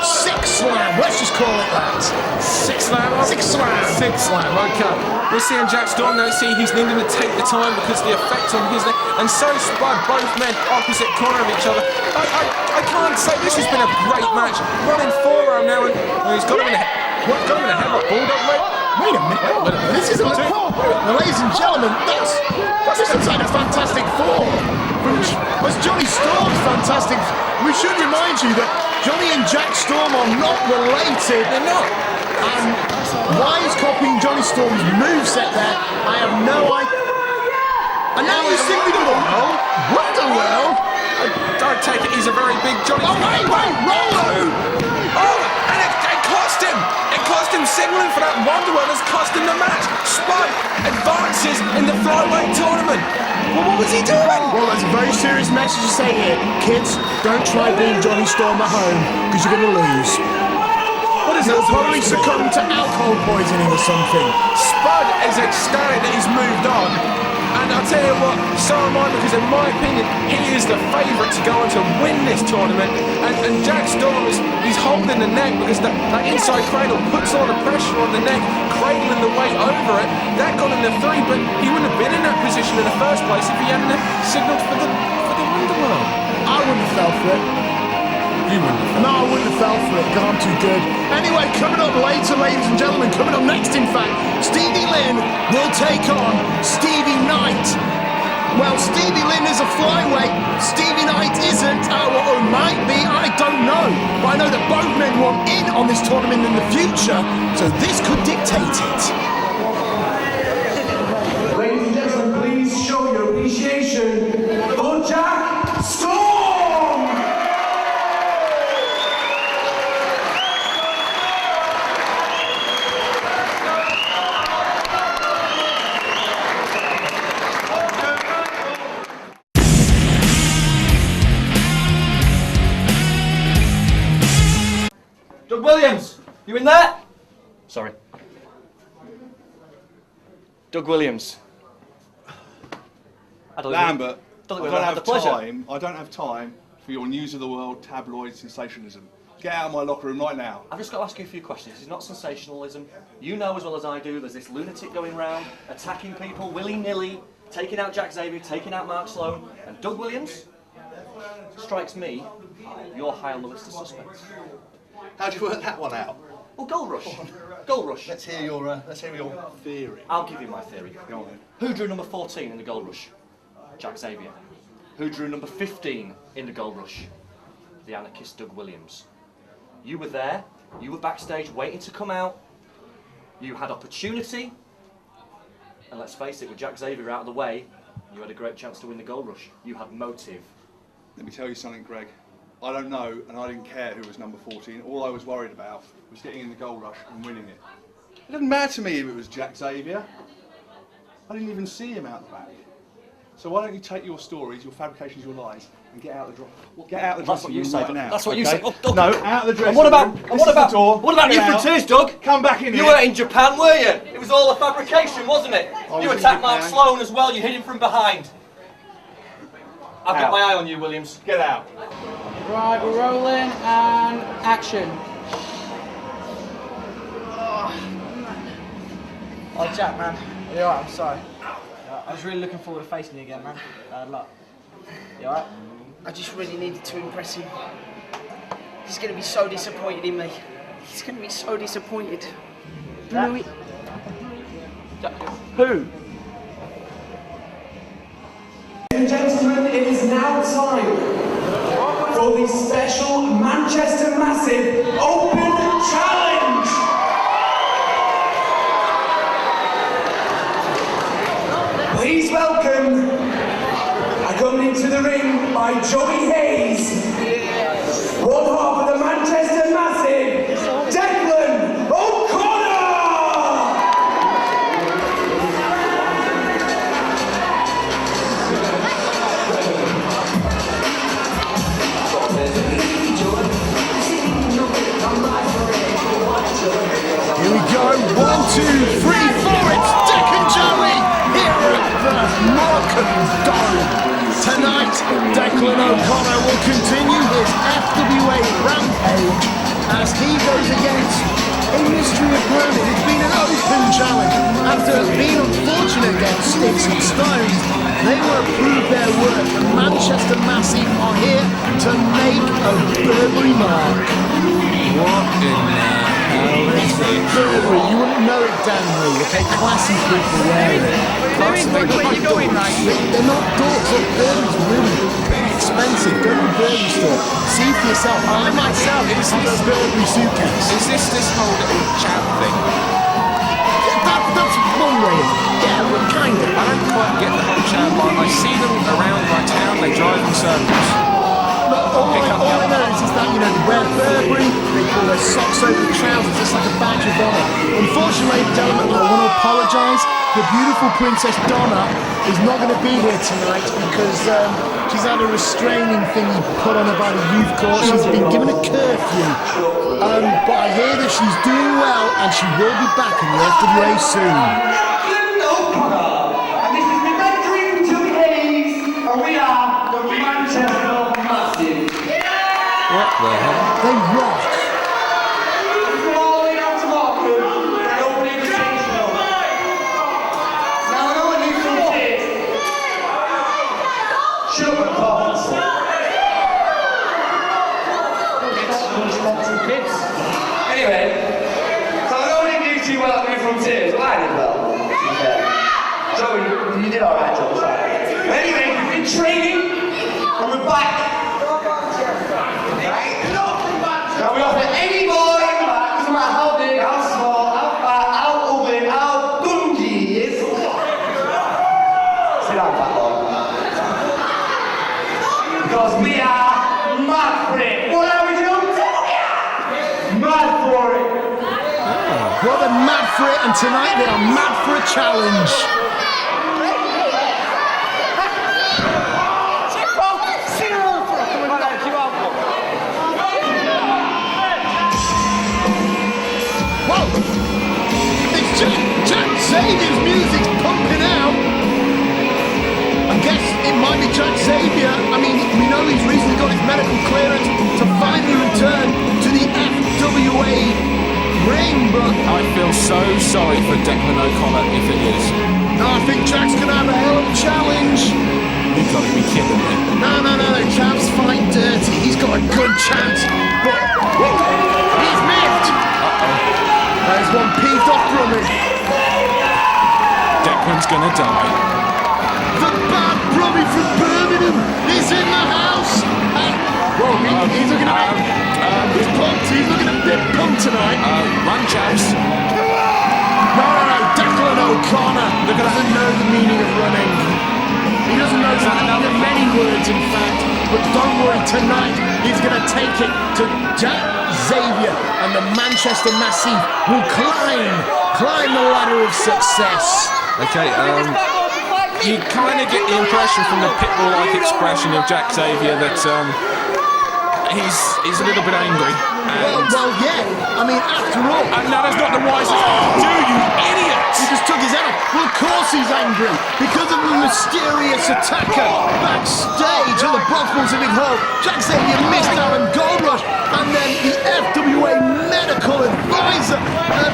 6 slam. Let's just call it that. 6 slam? 6 slam. 6 slam, okay. We're seeing Jack Storm now. See, he's needing to take the time because the effect on his neck. And so Spud, both men opposite corner of each other. I can't say this has been a great match. Running forearm now, and he's got him in a headlock bulldog, mate. Wait a minute. This is a little... Ladies and gentlemen, that's inside a Fantastic Four. That's Johnny Storm's Fantastic. We should remind you that Johnny and Jack Storm are not related. They're not. And why he's copying Johnny Storm's moveset there, I have no idea. And now he's simply done Wonderwell. I take it he's a very big Johnny. Oh, wait, Rollo! Oh, and it cost him. It cost him signaling for that Wonderwell. It's cost him the match. Spud advances in the flyweight tournament. Well, what was he doing? Well, there's a very serious message to say here. Kids, don't try being Johnny Storm at home, because you're going to lose. What is He'll that? probably succumb to alcohol poisoning or something. Spud is ecstatic that he's moved on. And I'll tell you what, so am I, because in my opinion, he is the favourite to go on to win this tournament. And Jack Storm he's holding the neck because that inside cradle puts all the pressure on the neck, cradling the weight over it. That got him the 3, but he wouldn't have been in that position in the first place if he hadn't signalled for the Wonderworld. I wouldn't have fell for it. You wouldn't have. No, I wouldn't have fell for it because I'm too good. Anyway, coming up later, ladies and gentlemen, coming up next, in fact, Stevie Lynn will take on Stevie Knight. Well, Stevie Lynn is a flyweight, Stevie Knight isn't, or might be, I don't know. But I know that both men want in on this tournament in the future, so this could dictate it. Ladies and gentlemen, please show your appreciation for Jack Storm! Doug Williams, you in there? Sorry. Doug Williams. Lambert, I don't have time for your news of the world tabloid sensationalism. Get out of my locker room right now. I've just got to ask you a few questions. This is not sensationalism. You know as well as I do there's this lunatic going round, attacking people willy-nilly, taking out Jack Xavier, taking out Mark Sloan, and Doug Williams strikes me, you're high on the list of suspects. How'd you work that one out? Well, Gold Rush. Gold Rush. Let's hear your theory. I'll give you my theory. Go on then. Who drew number 14 in the Gold Rush? Jack Xavier. Who drew number 15 in the Gold Rush? The anarchist Doug Williams. You were there, you were backstage waiting to come out, you had opportunity, and let's face it, with Jack Xavier out of the way, you had a great chance to win the Gold Rush. You had motive. Let me tell you something, Greg. I don't know, and I didn't care who was number 14. All I was worried about was getting in the Gold Rush and winning it. It didn't matter to me if it was Jack Xavier. I didn't even see him out the back. So why don't you take your stories, your fabrications, your lies, and get out the drop. Get out the dressing room right now. That's what you say. Oh, no, out the dressing and what about, room. and what about, door. what about you Get for out. tears, Doug? Come back in here. You weren't in Japan, were you? It was all a fabrication, wasn't it? was You in attacked Mark Japan. Sloan as well. You hit him from behind. I've got Out. my eye on you, Williams. Get out. Right, we're rolling and action. Oh, Jack, man. Are you alright? I'm sorry. I was really looking forward to facing you again, man. Bad luck. You alright? I just really needed to impress him. He's going to be so disappointed in me. He's going to be so disappointed. Blew it. Who? Ladies and gentlemen, it is now time for the special Manchester Massive Open Challenge! Please welcome, coming into the ring by Joey Hayes, one half of the Manchester Massive, Declan O'Connor! Here we go, 1, 2, 3, 4, it's Dick and Joey here at the Morecambe Dome. Tonight, Declan O'Connor will continue his FWA rampage as he goes against a mystery opponent. It's been an open challenge. After being unfortunate against Sticks and Stones, they will prove their worth. The Manchester Massive are here to make a Burberry mark. What in the hell is it? Burberry, you wouldn't know it, Danbury. Okay, classy people wearing it. Where are you going, mate? They're not dorks. Look, Burberry's really expensive. Go to the Burberry store. See for yourself. I myself have a Burberry suitcase. Is this whole little chat thing? That's one way. Yeah, well, kind of. I don't quite get the whole chat. Like, I see them around my town, they drive in circles. All I know is that, you know, they wear Burberry, they pull their socks over the trousers, just like a badge of honour. Unfortunately, ladies and gentlemen, I want to apologise. The beautiful Princess Donna is not going to be here tonight because she's had a restraining thingy put on her by the youth court. She's been given a curfew. But I hear that she's doing well and she will be back in the FWA soon. And this is the Red Dream Joey Hayes, and we are the Manchester Massive. What the hell? They rock. From all the way out to Morecambe, an open invitation. Now I know what you think it is. Sugar pots. been training, and we're back. Right? Now we offer any boy in the back, doesn't matter how big, how small, how fat, how ugly, how dungy he is. Sit down, fat boy. Because we are mad for it. What are we doing? Mad for it. Well, they're mad for it, and tonight they are mad for a challenge. Whoa! It's Jack Xavier's music's pumping out. I guess it might be Jack Xavier. I mean, we know he's recently got his medical clearance to finally return to the FWA ring, but I feel so sorry for Declan O'Connor if it is. no, I think Jack's gonna have a hell of a challenge. You've got to be kidding me. No, Chavs fight dirty. He's got a good chance, but he's miffed. There's one peeved off Brummie. Declan's gonna die. The bad Brummie from Birmingham is in the house. He's looking a bit. He's pumped. He's looking a bit pumped tonight. Run, chaps. No. Declan O'Connor doesn't know the meaning of running. He doesn't know the meaning of many words, in fact. But don't worry, tonight he's going to take it to Jack Xavier, and the Manchester Massive will climb the ladder of success. Okay, you kind of get the impression from the pitbull-like expression of Jack Xavier that he's a little bit angry. Well, yeah. I mean, after all... And that is not the wisest thing to do, you idiot! He just took his head off. Well, of course he's angry. Because of the mysterious attacker backstage at the Boxballs of Big Hole. Jack Xavier missed out on Gold Rush. And then the FWA medical advisor,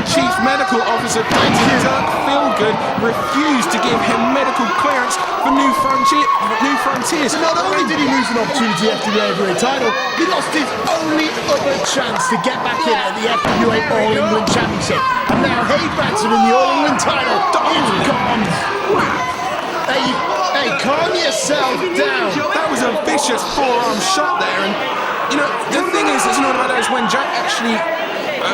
Chief Medical Officer Dirk Philgood refused to give him medical clearance for New Frontiers. So not only did he lose an opportunity at the FWA heavyweight title, he lost his only other chance to get back in at the FWA All England Championship. And now Hay Branson in the All England title is gone. Hey, calm yourself down. That was a vicious forearm shot there, and you know the thing is, it's not about that. Is when Jack actually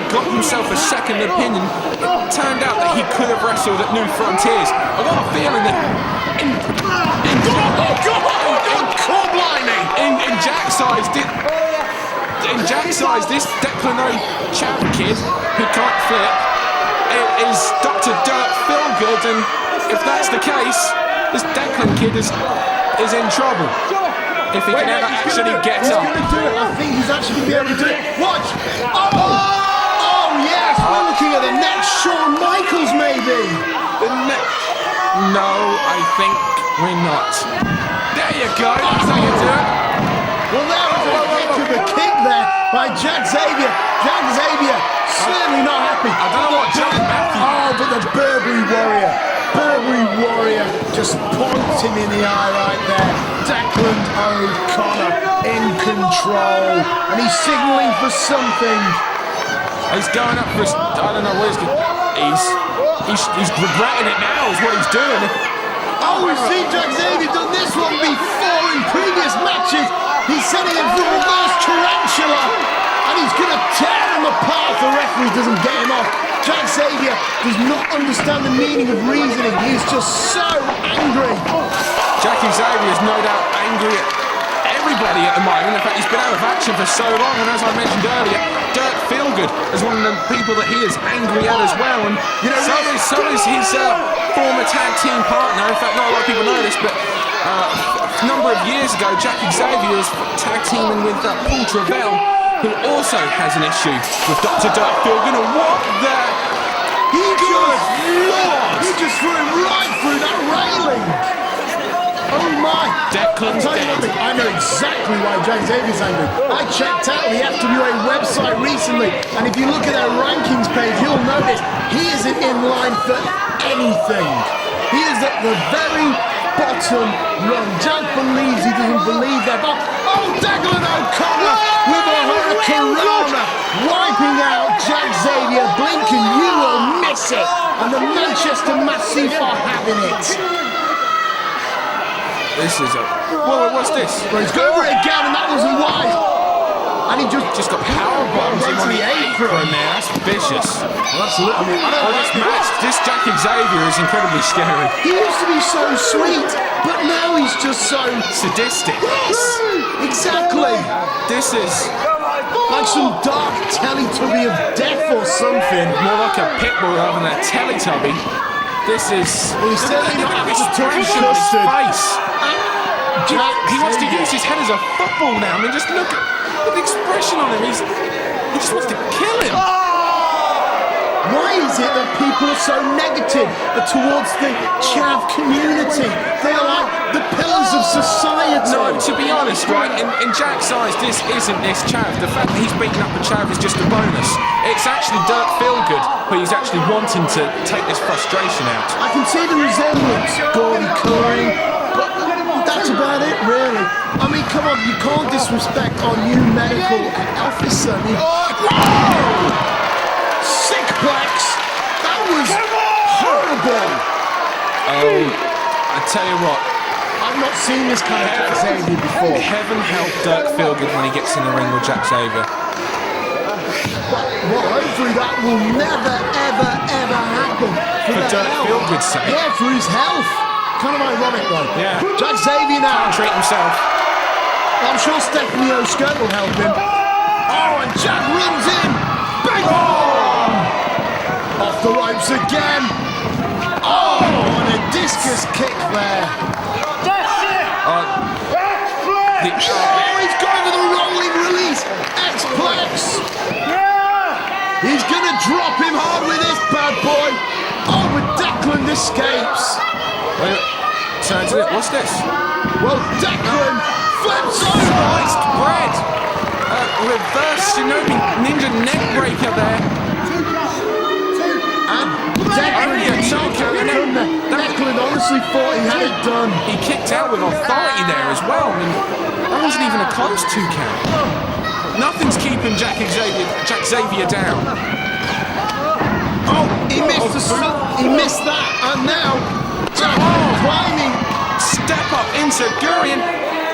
got himself a second opinion, it turned out that he could have wrestled at New Frontiers. I got a feeling that in Jack's eyes, this Declan O'Chav kid who can't flip is Dr. Dirk Philgood, and if that's the case, this Declan kid is in trouble. If he can ever actually get up. He's going to do it. I think he's actually going to be able to do it. Watch! Oh yes! We're looking at the next Shawn Michaels, maybe. No, I think we're not. There you go. That's how you do it. Well, that was a heck of a kick there by Jack Xavier. Jack Xavier certainly not happy. I don't know what Jack Matthews. Oh, but the Burberry Warrior just points him in the eye right there. Declan O'Connor in control, and he's signalling for something. He's going up for. I don't know what he's going. He's regretting it now. Is what he's doing. Oh, we've seen Jack Xavier done this one before in previous matches. He's sending him for reverse tarantula, and he's going to tear him apart if the referee doesn't get him off. Jack Xavier does not understand the meaning of reasoning. He is just so angry. Jackie Xavier is no doubt angry at everybody at the moment. In fact, he's been out of action for so long, and as I mentioned earlier, Dirk Philgood is one of the people that he is angry at as well. And you know, so is his former tag team partner. In fact, not a lot of people know this, but a number of years ago, Jackie Xavier was tag teaming with Paul Travell, who also has an issue with Dr. Dirk Philgood. And what the... He just threw him right through that railing. Oh my! Declan's dead. I know exactly why Jack Xavier's angry. I checked out the FWA website recently, and if you look at their rankings page, you'll notice he isn't in line for anything. He is at the very bottom rung. Jack believes he doesn't believe that. Oh, Declan O'Connor with a hurricanrana, wiping out Jack Xavier. Blink and you will miss it. And the Manchester Massive are having it. This is a... Whoa, what's this? Well, he's going for it again, and that wasn't wise. And he just got power bombs him on the apron there. That's vicious. Well, absolutely. I mean, I don't this match, this Jack Xavier is incredibly scary. He used to be so sweet, but now he's just so sadistic. Yes, exactly. This is like some dark Teletubby of death or something. More like a pit bull rather than a Teletubby. This is... Well, he's certainly not having to touch expression on his face. He wants to Xavier. use his head as a football now. I mean, just look at the expression on him. He just wants to kill him. Why is it that people are so negative towards the chav community? They are like the pillars of society. No, to be honest, right, in Jack's eyes, this isn't this chav. The fact that he's beating up a chav is just a bonus. It's actually Dirk Feelgood who he's actually wanting to take this frustration out. I can see the resemblance, gaudy colouring, but that's about it, really. I mean, come on, you can't disrespect our new medical officer. Whoa! Sickplex! That was horrible! Oh, I tell you what. I've not seen this kind of Jack Xavier before. Heaven help Dirk Feelgood when he gets in the ring with Jack Xavier. Well, hopefully that will never, ever, ever happen. For Dirk Feelgood's sake. Yeah, for his health. Kind of ironic, though. Yeah. Jack Xavier now. Can't treat himself. I'm sure Stephanie O'Skirt will help him. Oh, and Jack runs in. Big bomb! Off the ropes again. Oh, and a discus kick there. He's going for the rolling release. X-Plex. He's going to drop him hard with this bad boy. Oh, but Declan escapes. Wait, turns it. What's this? Well, Declan flips over. Sliced bread. Reverse Shinobi Ninja neck breaker there. And Declan honestly thought he had it done. He kicked out with authority there as well. I mean, that wasn't even a close 2 count. Nothing's keeping Jack Xavier down. Oh, he missed that, and now Jack climbing. Step up into Gurion.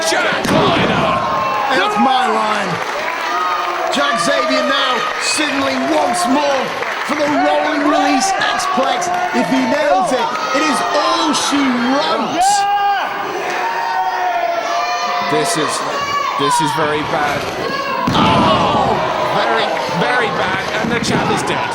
Jack Glider. That's my line. Jack Xavier now signaling once more for the rolling release X-Plex. If he nails it, it is all she wrote. This is very bad. Oh, very, very bad, and the chap is dead.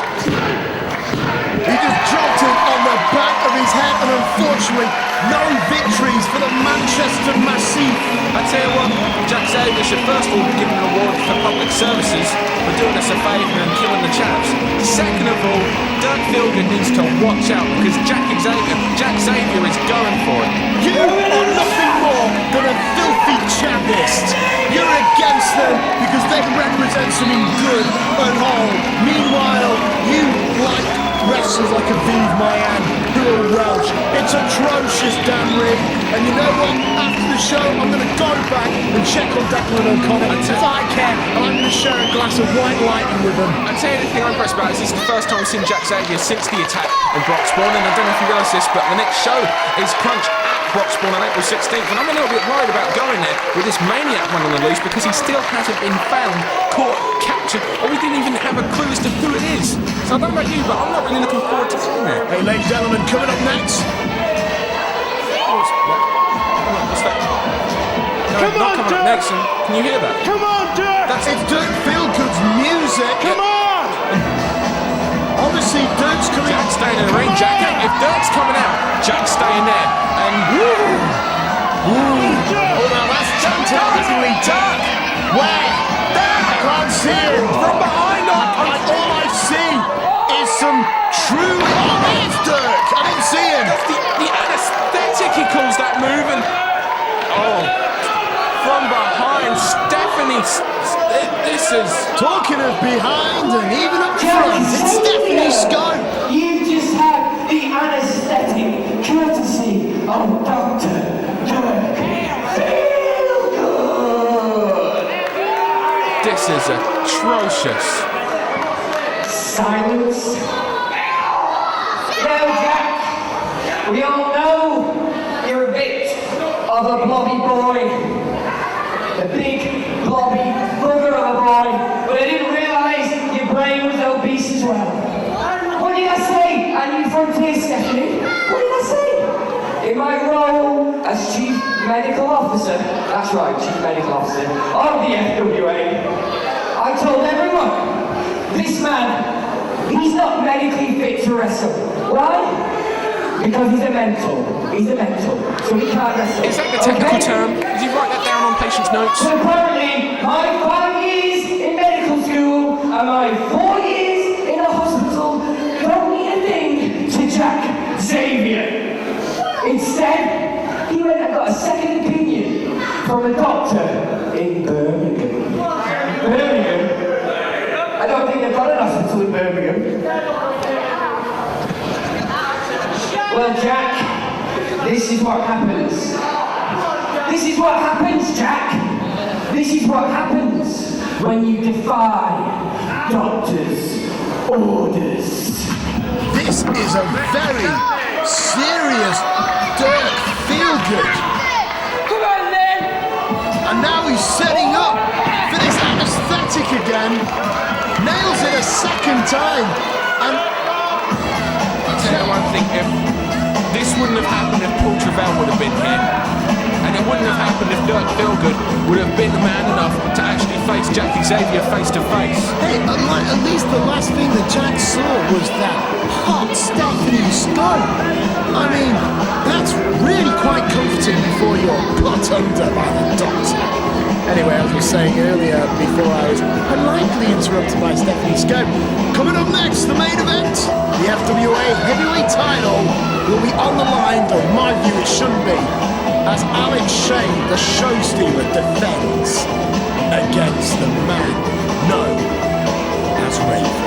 He just dropped him on the back of his head, and unfortunately, no victories for the Manchester Massif. I tell you what, Jack Xavier should first of all be given an award for public services for doing us a favour and killing the chaps. Second of all, Dirk Feelgood needs to watch out because Jack Xavier is going for it. You are nothing more than a filthy chavist. You're against them because they represent something good and whole. Meanwhile, you like wrestlers like Aviv Maayan who are Welsh. It's atrocious, Dan Reed. And you know what? After the show, I'm going to go back and check on Declan O'Connor because I care, and I'm going to share a glass of white lightning with them. I'll tell you the thing I'm impressed about is this is the first time we've seen Jack Xavier since the attack on Brock Spawn, and I don't know if you realise this, but the next show is Crunch at Brock Spawn on April 16th, and I'm a little bit worried about going there with this maniac running on the loose because he still hasn't been found, caught, captured, or we didn't even have a clue as to who it is. So I don't know about you, but I'm not really looking forward to seeing that. Hey, ladies and gentlemen, coming up next. What's that? No, not coming up next. Can you hear that? Come on, Dirk! It's Dirk Feelgood's music. Come on! Obviously, Dirk's coming out. Jack's staying in the ring, Jack. If Dirk's coming out, Jack's staying there. And oh, now that's tantalisingly dark. Where? There! I can't see it. From behind, all I see is some true. Oh, there's Dirk. I didn't see him. The anesthetic, he calls that move, and from behind, Stephanie. This is talking of behind and even up front. It's Stephanie Scott. You just had the anesthetic courtesy of Dr. Dirk Feelgood. This is atrocious. Silence. Now, Jack, we all know you're a bit of of a blobby boy. A big, blobby bugger of a boy. But I didn't realise your brain was obese as well. What did I say? And you frontier, Stephanie? What did I say? In my role as Chief Medical Officer, that's right, Chief Medical Officer, of the FWA, I told everyone, this man, he's not medically fit to wrestle. Why? Because he's a mental. He's a mental, so he can't wrestle. Is that the technical term? Did you write that down on patient's notes? So apparently, my 5 years in medical school and my 4 years in a hospital don't mean a thing to Jack Xavier. Instead, he went and got a second opinion from a doctor in Birmingham. Birmingham? I don't think they've got an hospital in Birmingham. Well, Jack, this is what happens. This is what happens, Jack. This is what happens when you defy doctors' orders. This is a very serious Dirk Feelgood. Come on, Lynn! And now he's setting up for this anesthetic again. Nails it a second time. And I'll tell you one thing, if this wouldn't have happened if Paul Travell would have been here. And it wouldn't have happened if Dirk Feelgood would have been man enough to actually face Jack Xavier face to face. hey, at least the last thing that Jack saw was that hot Stephanie skull. I mean, that's really quite comforting before you're put under by the doctor. Anyway, as I was saying earlier, before I was politely interrupted by Stephanie Scope, coming up next, the main event, the FWA heavyweight title will be on the line, though in my view it shouldn't be, as Alex Shane, the show stealer, defends against the man known as Raven.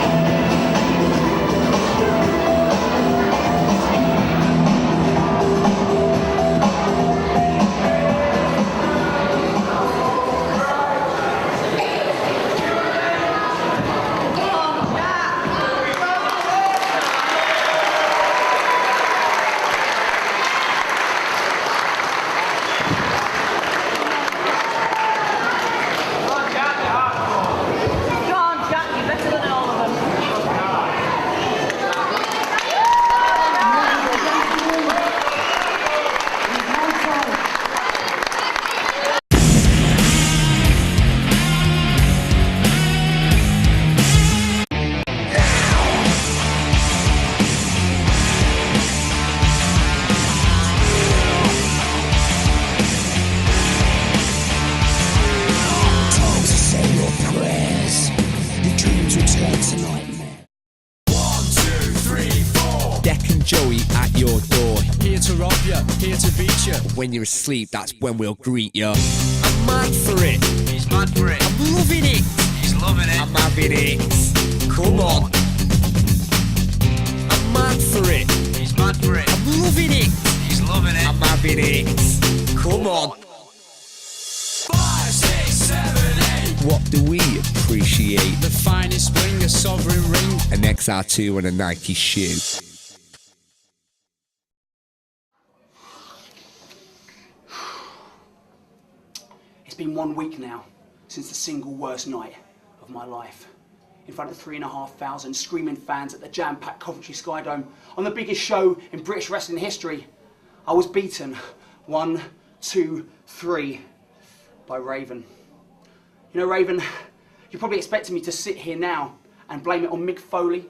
When you're asleep, that's when we'll greet you. I'm mad for it. He's mad for it. I'm loving it. He's loving it. I'm having it. Come on. I'm mad for it. He's mad for it. I'm loving it. He's loving it. I'm having it. Come on. 5, 6, 7, 8. What do we appreciate? The finest ring, a sovereign ring. An XR2 and a Nike shoe. It's been 1 week now since the single worst night of my life. In front of 3,500 screaming fans at the jam-packed Coventry Sky Dome on the biggest show in British wrestling history, I was beaten 1, 2, 3 by Raven. You know, Raven, you're probably expecting me to sit here now and blame it on Mick Foley,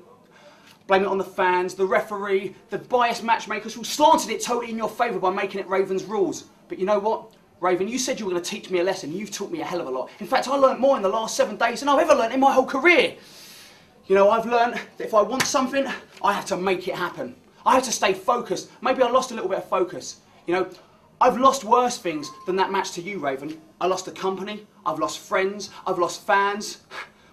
blame it on the fans, the referee, the biased matchmakers who slanted it totally in your favour by making it Raven's rules. But you know what? Raven, you said you were going to teach me a lesson. You've taught me a hell of a lot. In fact, I learnt more in the last 7 days than I've ever learnt in my whole career. You know, I've learnt that if I want something, I have to make it happen. I have to stay focused. Maybe I lost a little bit of focus. You know, I've lost worse things than that match to you, Raven. I lost a company, I've lost friends, I've lost fans.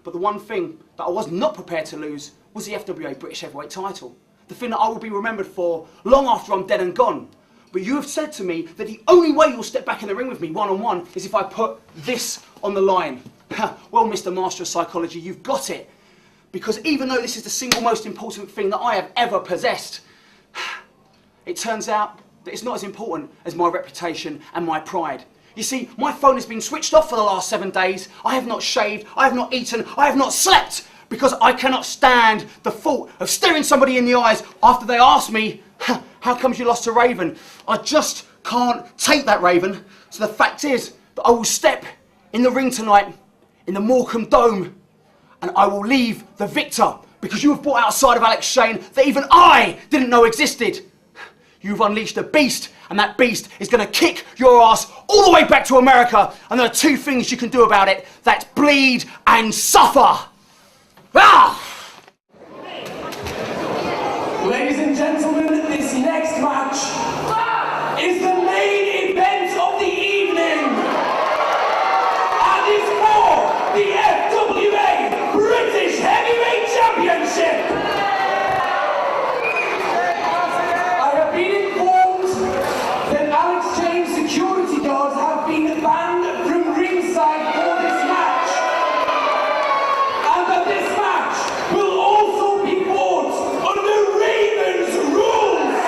But the one thing that I was not prepared to lose was the FWA British Heavyweight title. The thing that I will be remembered for long after I'm dead and gone. But you have said to me that the only way you'll step back in the ring with me one-on-one is if I put this on the line. Well, Mr. Master of Psychology, you've got it. Because even though this is the single most important thing that I have ever possessed, it turns out that it's not as important as my reputation and my pride. You see, my phone has been switched off for the last 7 days. I have not shaved, I have not eaten, I have not slept, because I cannot stand the thought of staring somebody in the eyes after they ask me, how comes you lost to Raven? I just can't take that, Raven. So the fact is that I will step in the ring tonight in the Morecambe Dome, and I will leave the victor, because you have brought out a side of Alex Shane that even I didn't know existed. You've unleashed a beast, and that beast is going to kick your ass all the way back to America, and there are 2 things you can do about it. That's bleed and suffer. Ah! Ladies and gentlemen, this next match is the main event of the evening, and is for the FWA British Heavyweight Championship. I have been informed that Alex James security guards have been banned from ringside for this match, and that this match will also be fought under Raven's rules.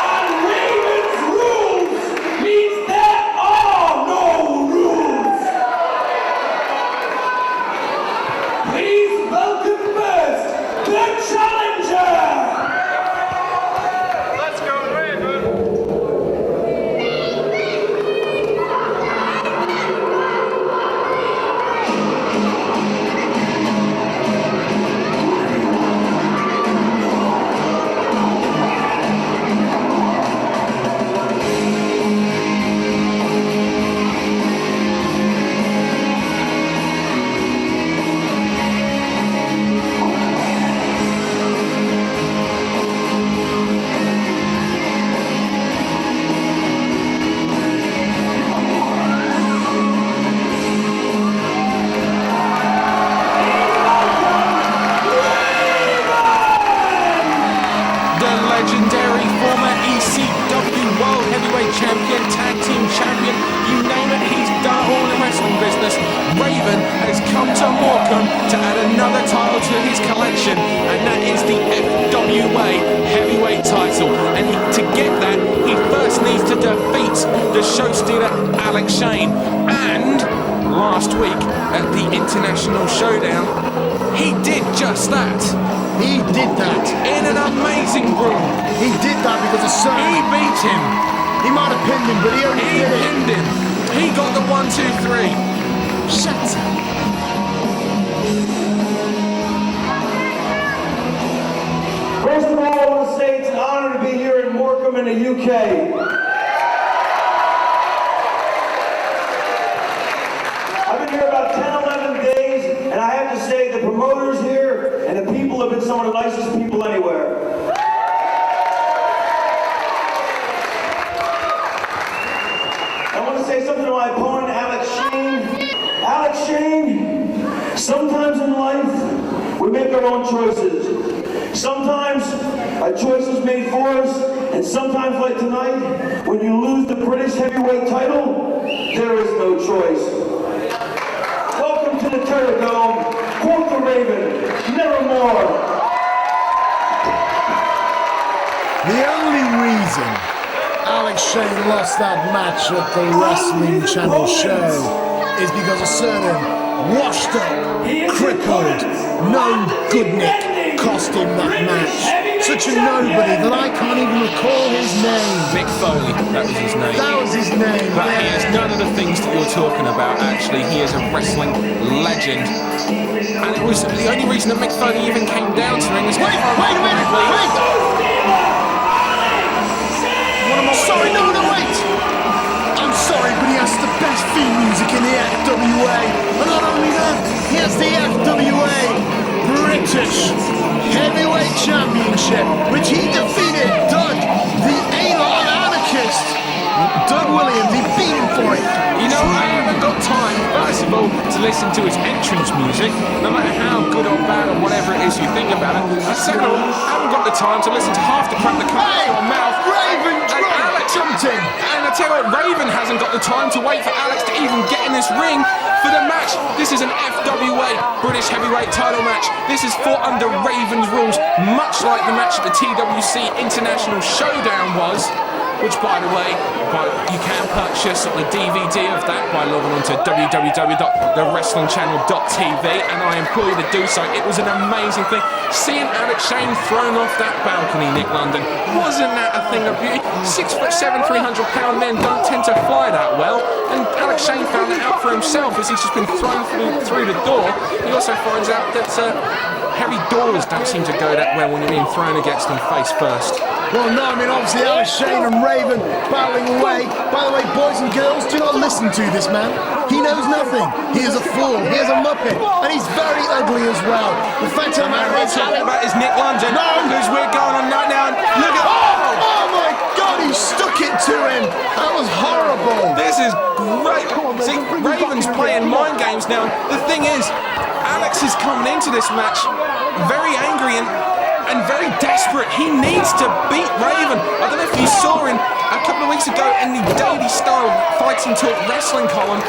And Raven's rules means there are no rules. Please welcome first the challenger. Let's go, Raven! The legendary former ECW World Heavyweight Champion, Tag Team Champion, you name it, he's done it all in the wrestling business. Raven has come to Morecambe to add another title to his collection, and that is the FWA Heavyweight title. And to get that, he first needs to defeat the show stealer Alex Shane. And last week at the International Showdown, he did just that. He did that. In an amazing brawl. He did that because of Sloan. He beat him. He might have pinned him, but he only He did it. pinned him. He got the 1, 2, 3. Shut up. First of all, I want to say it's an honor to be here in Morecambe in the UK. I've been here about 10, 11 days, and I have to say the promoters here and the people have been some of the nicest people anywhere. I want to say something to my opponent, Alex Shane. Alex Shane, sometimes in life, we make our own choices. Sometimes a choice is made for us, and sometimes like tonight, when you lose the British heavyweight title, there is no choice. Welcome to the Tighe Dome, quote the Raven, nevermore. The only reason Alex Shane lost that match at the Wrestling Channel show is because a certain washed up, crippled, no good Nick cost him that match. Such a nobody that I can't even recall his name. Mick Foley, that was his name. That was his name. But he is none of the things that you're talking about, actually. He is a wrestling legend. And it was the only reason that Mick Foley even came down to ring is Wait a minute, wait! Sorry, no, wait! I'm sorry, but he has the best theme music in the FWA. And not only that, he has the FWA British Heavyweight Championship, which he defeated Doug, the A-Lot anarchist. Doug Williams, he beat him for it. You know, I haven't got time, first of all, to listen to his entrance music, no matter how good or bad or whatever it is you think about it. And second of all, I haven't got the time to listen to half the crap that comes out of your mouth. Raven And Alex something. And I tell you what, Raven hasn't got the time to wait for Alex to even get in this ring for the match. This is an FWA British Heavyweight title match. This is fought under Raven's rules, much like the match at the TWC International Showdown was, which, by the way, you can purchase the DVD of that by logging on to www.thewrestlingchannel.tv, and I implore you to do so. It was an amazing thing. Seeing Alex Shane thrown off that balcony, Nick London, wasn't that a thing of beauty? 6'7", 300-pound men don't tend to fly that well, and Alex Shane found that out for himself as he's just been thrown through the door. He also finds out that heavy doors don't seem to go that well when you're being thrown against them face first. Well, no, I mean, obviously Alex Shane and Raven battling away. By the way, boys and girls, do not listen to this man. He knows nothing. He is a fool. He is a muppet. And he's very ugly as well. The fact of the matter is... What about is Nick London, who's we're going on right now, and look at... Oh my God, he stuck it to him. That was horrible. This is great. See, Raven's playing mind games now. The thing is, Alex is coming into this match very angry and very desperate. He needs to beat Raven. I don't know if you saw him a couple of weeks ago in the Daily Style Fighting Talk wrestling column,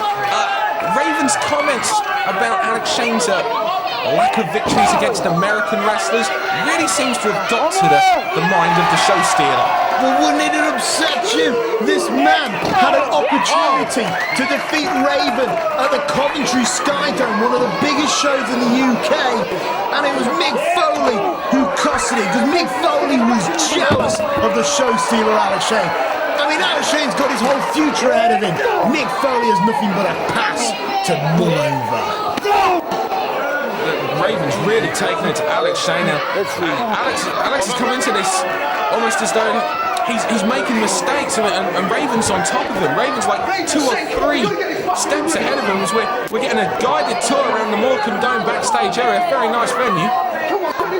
Raven's comments about Alex Shane's lack of victories against American wrestlers really seems to have got to the mind of the show stealer. Well, wouldn't it upset you? This man had an opportunity to defeat Raven at the Coventry Skydome, one of the biggest shows in the UK, and it was Mick Foley who cost it, because Mick Foley was jealous of the show stealer Alex Shane. I mean, Alex Shane's got his whole future ahead of him. Mick Foley has nothing but a pass to mull over. Raven's really taking it to Alex Shane now. Alex has come into this almost as though he's making mistakes, and Raven's on top of him. Raven's like 2 or 3 steps ahead of him as we're getting a guided tour around the Morecambe Dome backstage area. Very nice venue.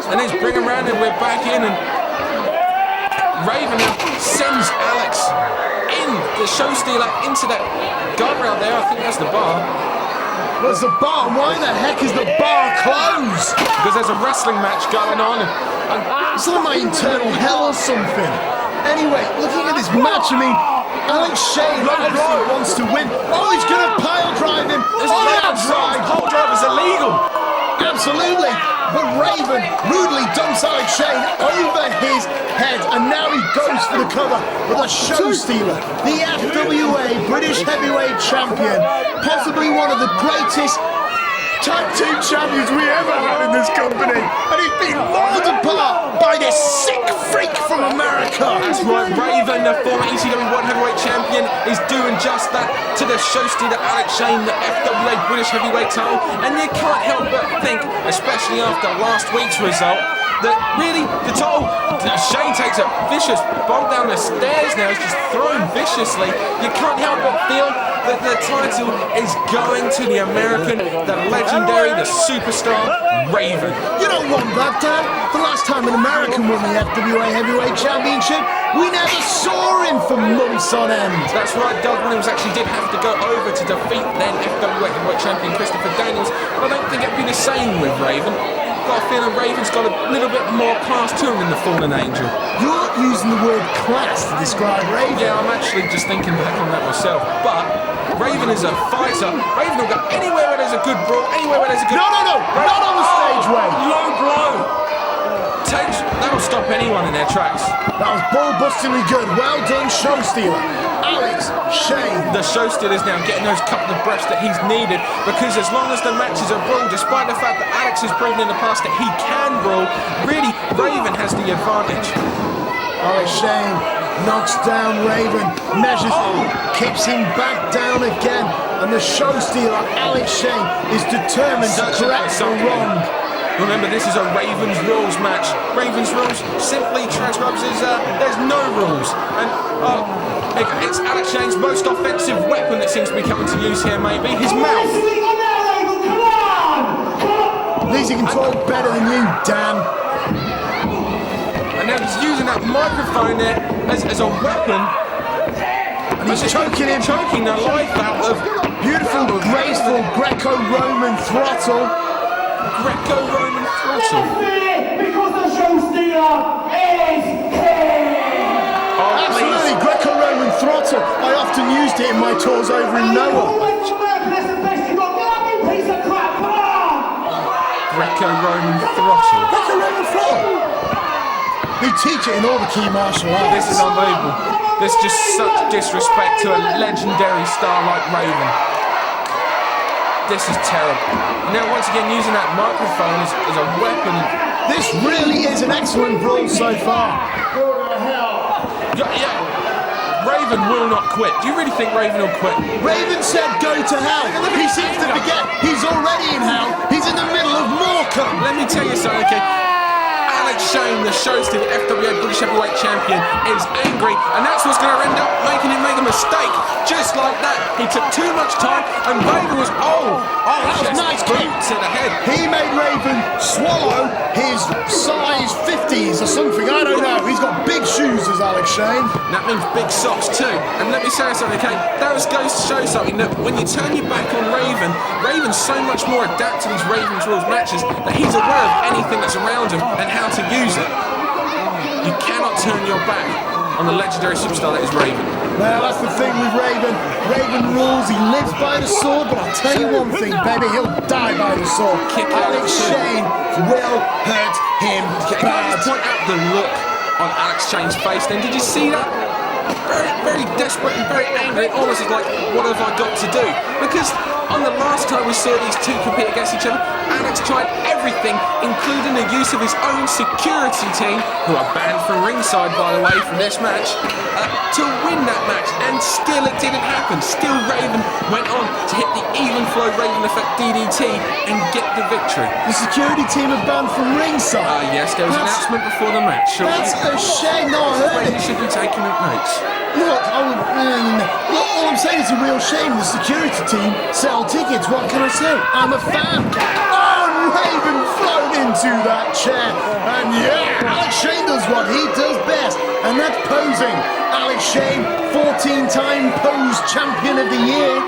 And then bring him around and we're back in, and Raven now sends Alex in, the show stealer, into that guardrail there. I think that's the bar. Where's the bar? Why the heck is the bar closed? Because there's a wrestling match going on. It's like my internal hell or something. Anyway, looking at this match, I mean, Alex Shane obviously wants to win. Oh, he's going to pile drive him. That's right. Pile drive is illegal. Absolutely. But Raven rudely dumps Alex Shane over his head, and now he goes for the cover with a show stealer, the FWA British Heavyweight Champion, possibly one of the greatest tag team champions we ever had in this company, and he's been rolled apart by this sick freak from America. That's right, Raven, the former ECW World Heavyweight Champion, is doing just that to the show stealer Alex Shane, the FWA British Heavyweight title, and you can't help but think, especially after last week's result, that really the title, Shane takes a vicious bump down the stairs now, he's just thrown viciously. You can't help but feel that the title is going to the American, the legendary, the superstar, Raven. You don't want that, Dan. The last time an American won the FWA Heavyweight Championship, we never saw him for months on end. That's right, Doug Williams actually did have to go over to defeat then FWA Heavyweight Champion Christopher Daniels, but I don't think it'd be the same with Raven. Got a feeling Raven's got a little bit more class to him than the Fallen Angel. You're using the word class to describe Raven. Yeah, I'm actually just thinking back on that myself. But Raven is a fighter. Raven will go anywhere where there's a good brawl, anywhere where there's a good... No, not on the stage, Wayne. Low blow. That'll stop anyone in their tracks. That was ball-bustingly good. Well done, show stealer. Alex Shane. The show stealer's now getting those couple of breaths that he's needed, because as long as the match is a brawl, despite the fact that Alex has proven in the past that he can brawl, really Raven has the advantage. Alex Shane knocks down Raven, measures him, kicks him back down again, and the show stealer Alex Shane is determined to correct the wrong. Remember, this is a Raven's Rules match. Raven's Rules simply transcribes as there's no rules. And it's Alex Shane's most offensive weapon that seems to be coming to use here, maybe. His mouth. At least he can talk better than you, Dan. And now he's using that microphone there as a weapon. And he's choking him. Choking the life out of... Beautiful, graceful Greco-Roman throttle. Greco-Roman throttle. Because the show stealer is king. Absolutely, Greco-Roman title. I often used it in my tours over in Noah. Greco-Roman throttle. Greco-Roman throttle. They teach it in all the key martial arts. This is unbelievable. There's just such disrespect to a legendary star like Raven. This is terrible. Now, once again, using that microphone as a weapon. This really is an excellent brawl so far. Yeah. Raven will not quit. Do you really think Raven will quit? Raven said go to hell. He seems to forget he's already in hell. He's in the middle of Morecambe. Let me tell you something, okay? Alex Shane, the show's the FWA British Heavyweight Champion, is angry, and that's what's going to end up making him make a mistake. Just like that, he took too much time, and Raven was that was nice kick to the head. He made Raven swallow his size 50s or something. I don't know. He's got big shoes, as Alex Shane. That means big socks too. And let me say something, okay? That goes to show something that when you turn your back on Raven, Raven's so much more adept to these Ravens Rules matches that he's aware of anything that's around him and how to use it. You cannot turn your back on the legendary superstar that is Raven. Well, that's the thing with Raven. Raven rules, he lives by the sword, but I'll tell you one thing, baby, he'll die by the sword. Alex Shane will hurt him Can I just point out the look on Alex Shane's face then? Did you see that? Very, very desperate and very angry. It almost is like, what have I got to do? Because on the last time we saw these two compete against each other, Alex tried everything, including the use of his own security team, who are banned from ringside, by the way, from this match, to win that match, and still it didn't happen. Still Raven went on to hit the even flow Raven effect DDT and get the victory. The security team are banned from ringside? Yes, there was an announcement before the match. That's a shame. No, I heard it. You should be taking notes. Look, all I'm saying is a real shame. The security team sell tickets. What can I say? I'm a fan. Oh, Raven flown into that chair. And yeah, Alex Shane does what he does best, and that's posing. Alex Shane, 14-time pose champion of the year.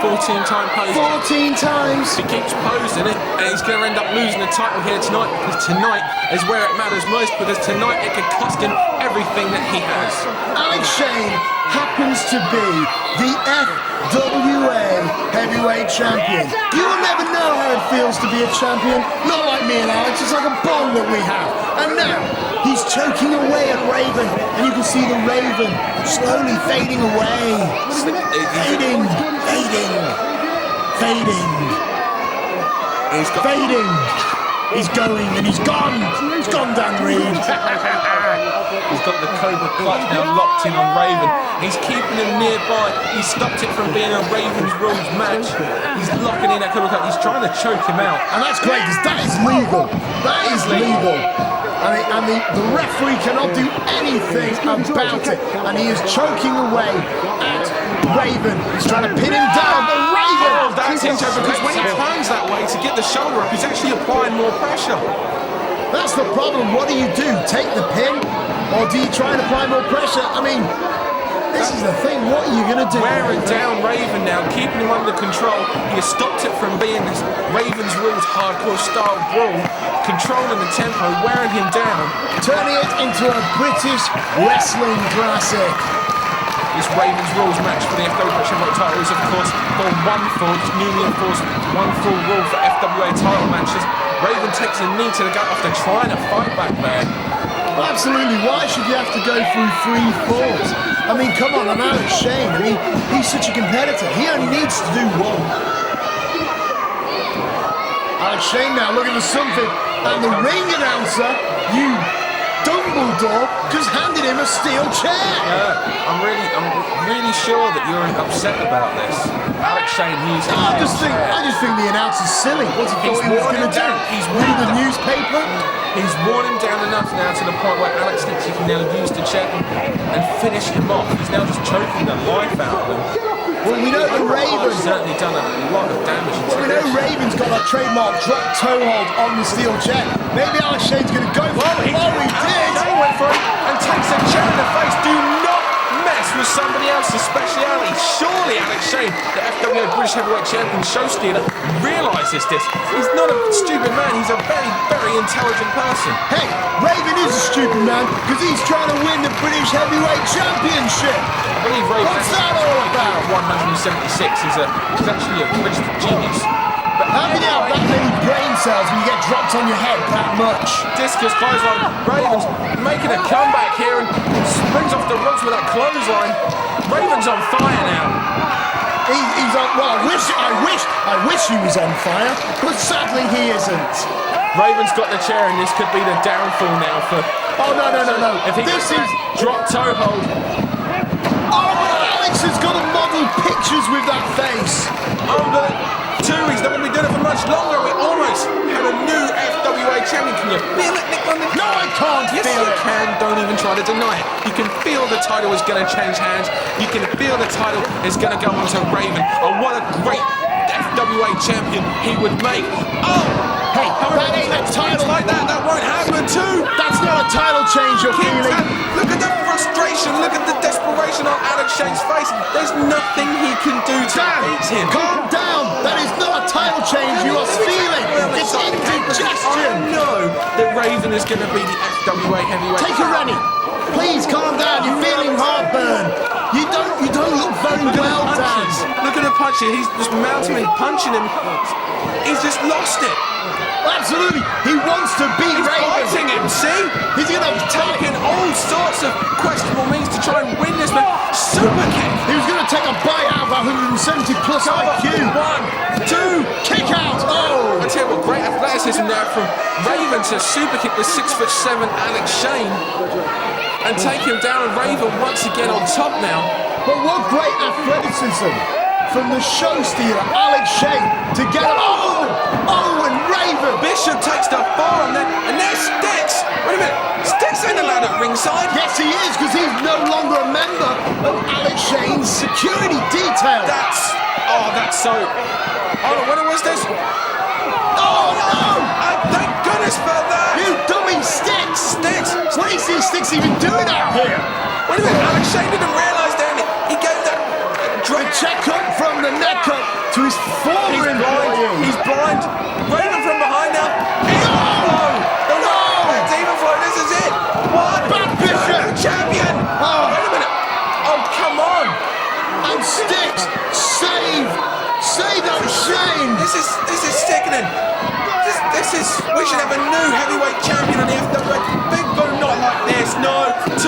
14-time pose. 14 times. He keeps posing it, and he's going to end up losing the title here tonight, because tonight is where it matters most, because tonight it could cost him everything that he has. Alex Shane happens to be the FWA Heavyweight Champion. You will never know how it feels to be a champion. Not like me and Alex, it's like a bond that we have. And now, he's choking away at Raven, and you can see the Raven slowly fading away. Fading. He's going and he's gone. He's gone, Dan Reed. He's got the Cobra clutch now locked in on Raven. He's keeping him nearby. He stopped it from being a Ravens Rules match. He's locking in that Cobra clutch. He's trying to choke him out. And that's great, because that is legal. That is legal. And the referee cannot do anything about it. And he is choking away at Raven. He's trying to pin him down, but Raven! Oh, that's interesting, because when he turns that way to get the shoulder up, he's actually applying more pressure. That's the problem. What do? Take the pin? Or do you try and apply more pressure? I mean, this is the thing. What are you going to do? Wearing down Raven now, keeping him under control. He has stopped it from being this Ravens Rules hardcore style brawl, controlling the tempo, wearing him down. Turning it into a British wrestling classic. This Ravens Rules match for the FWA British Heavyweight title is, of course, for one full, newly enforced one full rule for FWA title matches. Raven takes a knee to the gut after trying to fight back there. Absolutely. Why should you have to go through 3 falls? I mean, come on, and Alex Shane. I mean, he's such a competitor. He only needs to do one. Alex Shane now looking for something, and the ring announcer, you Dumbledore, just handed him a steel chair. Yeah, I'm really sure that you're upset about this. Alex Shane, I just think the announcer's silly. What's he thought he was going to do? He's read the newspaper. He's worn him down enough now to the point where Alex thinks he can now use the chair and finish him off. He's now just choking the life out of him. Well, we know the Raven's certainly done a lot of damage. Well, we know Raven's got a trademark drop toe hold on the steel chair. Maybe Alex Shane's going to go for it. Oh, he did! Shane went for it and takes a chair in the face. Do not mess with somebody else's speciality. Surely Alex Shane, the FWA British Heavyweight Champion show stealer, realises this. He's not a stupid man. He's a very, very intelligent person. Hey, Raven is a stupid, man, because he's trying to win the British Heavyweight Championship. I believe Raven. What's that all about? 176 is actually a registered genius. But how can you have that many brain cells when you get dropped on your head that much? Discus clothesline. Raven's making a comeback here and springs off the ropes with that clothesline. Raven's on fire now. He's on. Well, I wish he was on fire, but sadly he isn't. Raven's got the chair, and this could be the downfall now for. Oh no! If he This is drop toe hold. Oh, Alex has got to model pictures with that face. Under 2, he's not going to be doing it for much longer. We almost had a new FWA champion. Can you feel it, Nick London? No, I can't yes, feel you it. can. Don't even try to deny it. You can feel the title is going to change hands. You can feel the title is going to go on to Raven. Oh, what a great FWA champion he would make. Oh! Hey, that ain't a title. Like that won't happen too. That's not a title change you're feeling. Look at the frustration, look at the desperation on Alex Shane's face. There's nothing he can do to beat him. Calm down. That is not a title change you are feeling. It's indigestion. I know that Raven is going to be the FWA heavyweight. Take a Rennie. Please calm down. You're feeling heartburn. You don't look very well, Dan. Look at the punches. He's just mounting him, punching him. He's just lost it. Absolutely. He wants to beat Raven. He's fighting him, see? He's going to taking all sorts of questionable means to try and win this, but super kick. He was going to take a bite out of 170 plus IQ. 1, 2, kick out. Oh! I tell you what, great athleticism there from Raven to super kick the 6'7" Alex Shane and take him down. And Raven once again on top now. But what great athleticism from the show stealer Alex Shane to get him. Oh, and Raven. Bishop takes the forearm there, and there's Sticks. Wait a minute, Sticks ain't allowed at ringside. Yes, he is, because he's no longer a member of Alex Shane's security detail. That's so. Hold on, when was this? Oh no! Thank goodness for that. You dummy, Sticks. What is these Sticks even doing out here? Wait a minute, Alex Shane didn't realise that. He gave that. A check-up from the neck up to his former employee. He's blind. Raven from behind now. No! Demon Flow, this is it. One. Bad Bishop. Champion. Oh. Wait a minute. Oh, come on. And Sticks, save that Shane. This is sickening. This is. We should have a new heavyweight champion on the FWA. Big boom, not like this. No. 2,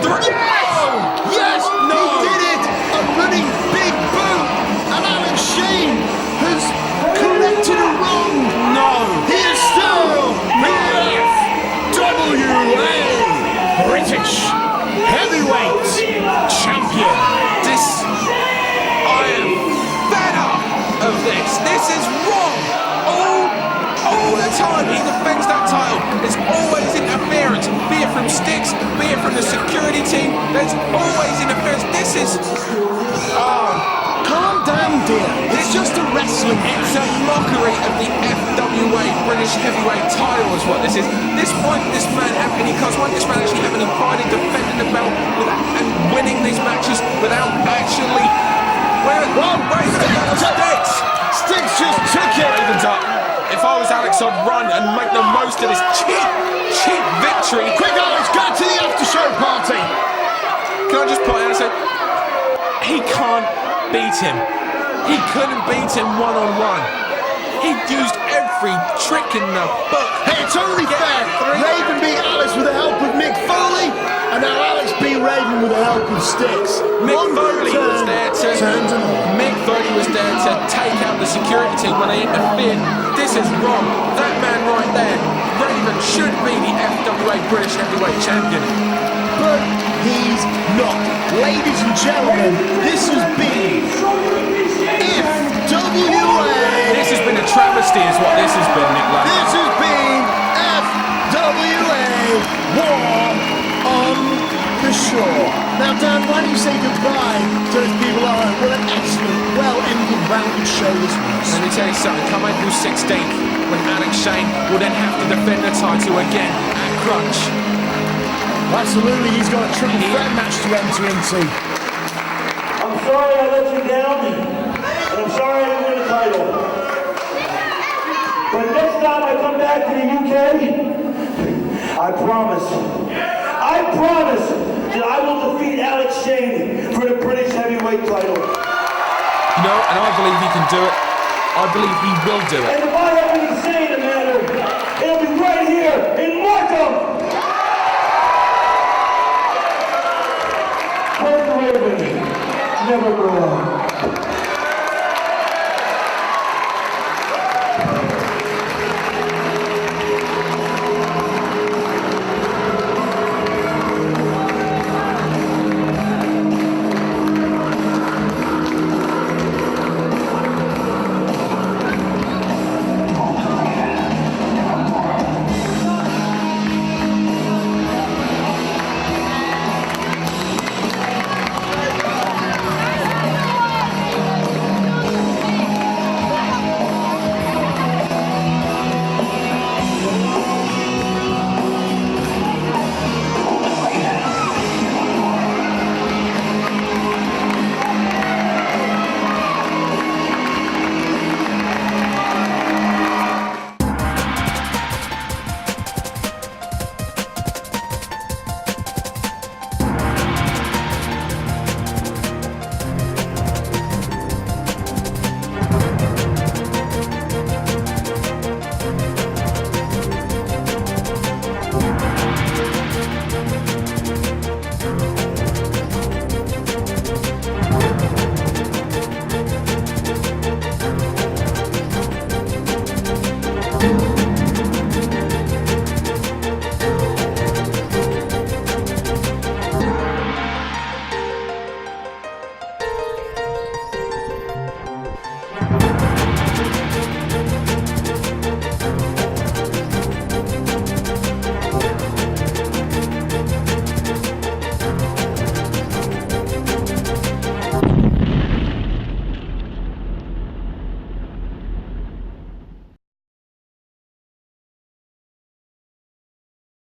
3. Yes. Oh. Yes. No. He did it. A running big boom. And Alex Shane has corrected a wrong. No. He is still the FWA British Heavyweight Champion. I am fed up of this. This is wrong. All the time he defends that title. There's always interference. Be it from Sticks, be it from the security team. There's always interference. This is. Calm down, dear. It's just a wrestling. It's a mockery of the FWA British Heavyweight title is what this is. Why did this man have any cause? Why did this man actually have any pride in defending the belt and winning these matches without actually... Sticks just took it. Raven's up. If I was Alex, I'd run and make the most of this cheap victory. Quick, Alex, go to the after-show party. Can I just put out and say, he can't beat him. He couldn't beat him one-on-one. He used every trick in the book. Hey, it's only fair. Raven beat Alex with the help of Mick Foley, and now Alex beat Raven with the help of Sticks. Mick Foley was there to take out the security team when they interfered. This is wrong. That man right there, Raven, should be the FWA British Heavyweight Champion. But he's not. Ladies and gentlemen, this has been FWA. This has been a travesty is what this has been, Nick London. This has been FWA War on the Shore. Now, Dan, why don't you say goodbye to those people at home? What an excellent, well-ended, rounded show this was. Let me tell you something, come April 16th, when Alex Shane will then have to defend the title again at Crunch. Absolutely, he's got a triple threat match to enter into. I'm sorry I let you down, and I'm sorry I didn't win the title. But next time I come back to the UK, I I promise that I will defeat Alex Shane for the British heavyweight title. You know, and I believe he can do it. I believe he will do it. And if I have any say in the matter, it'll be right here in Morecambe. Hold the Raven, never grow up.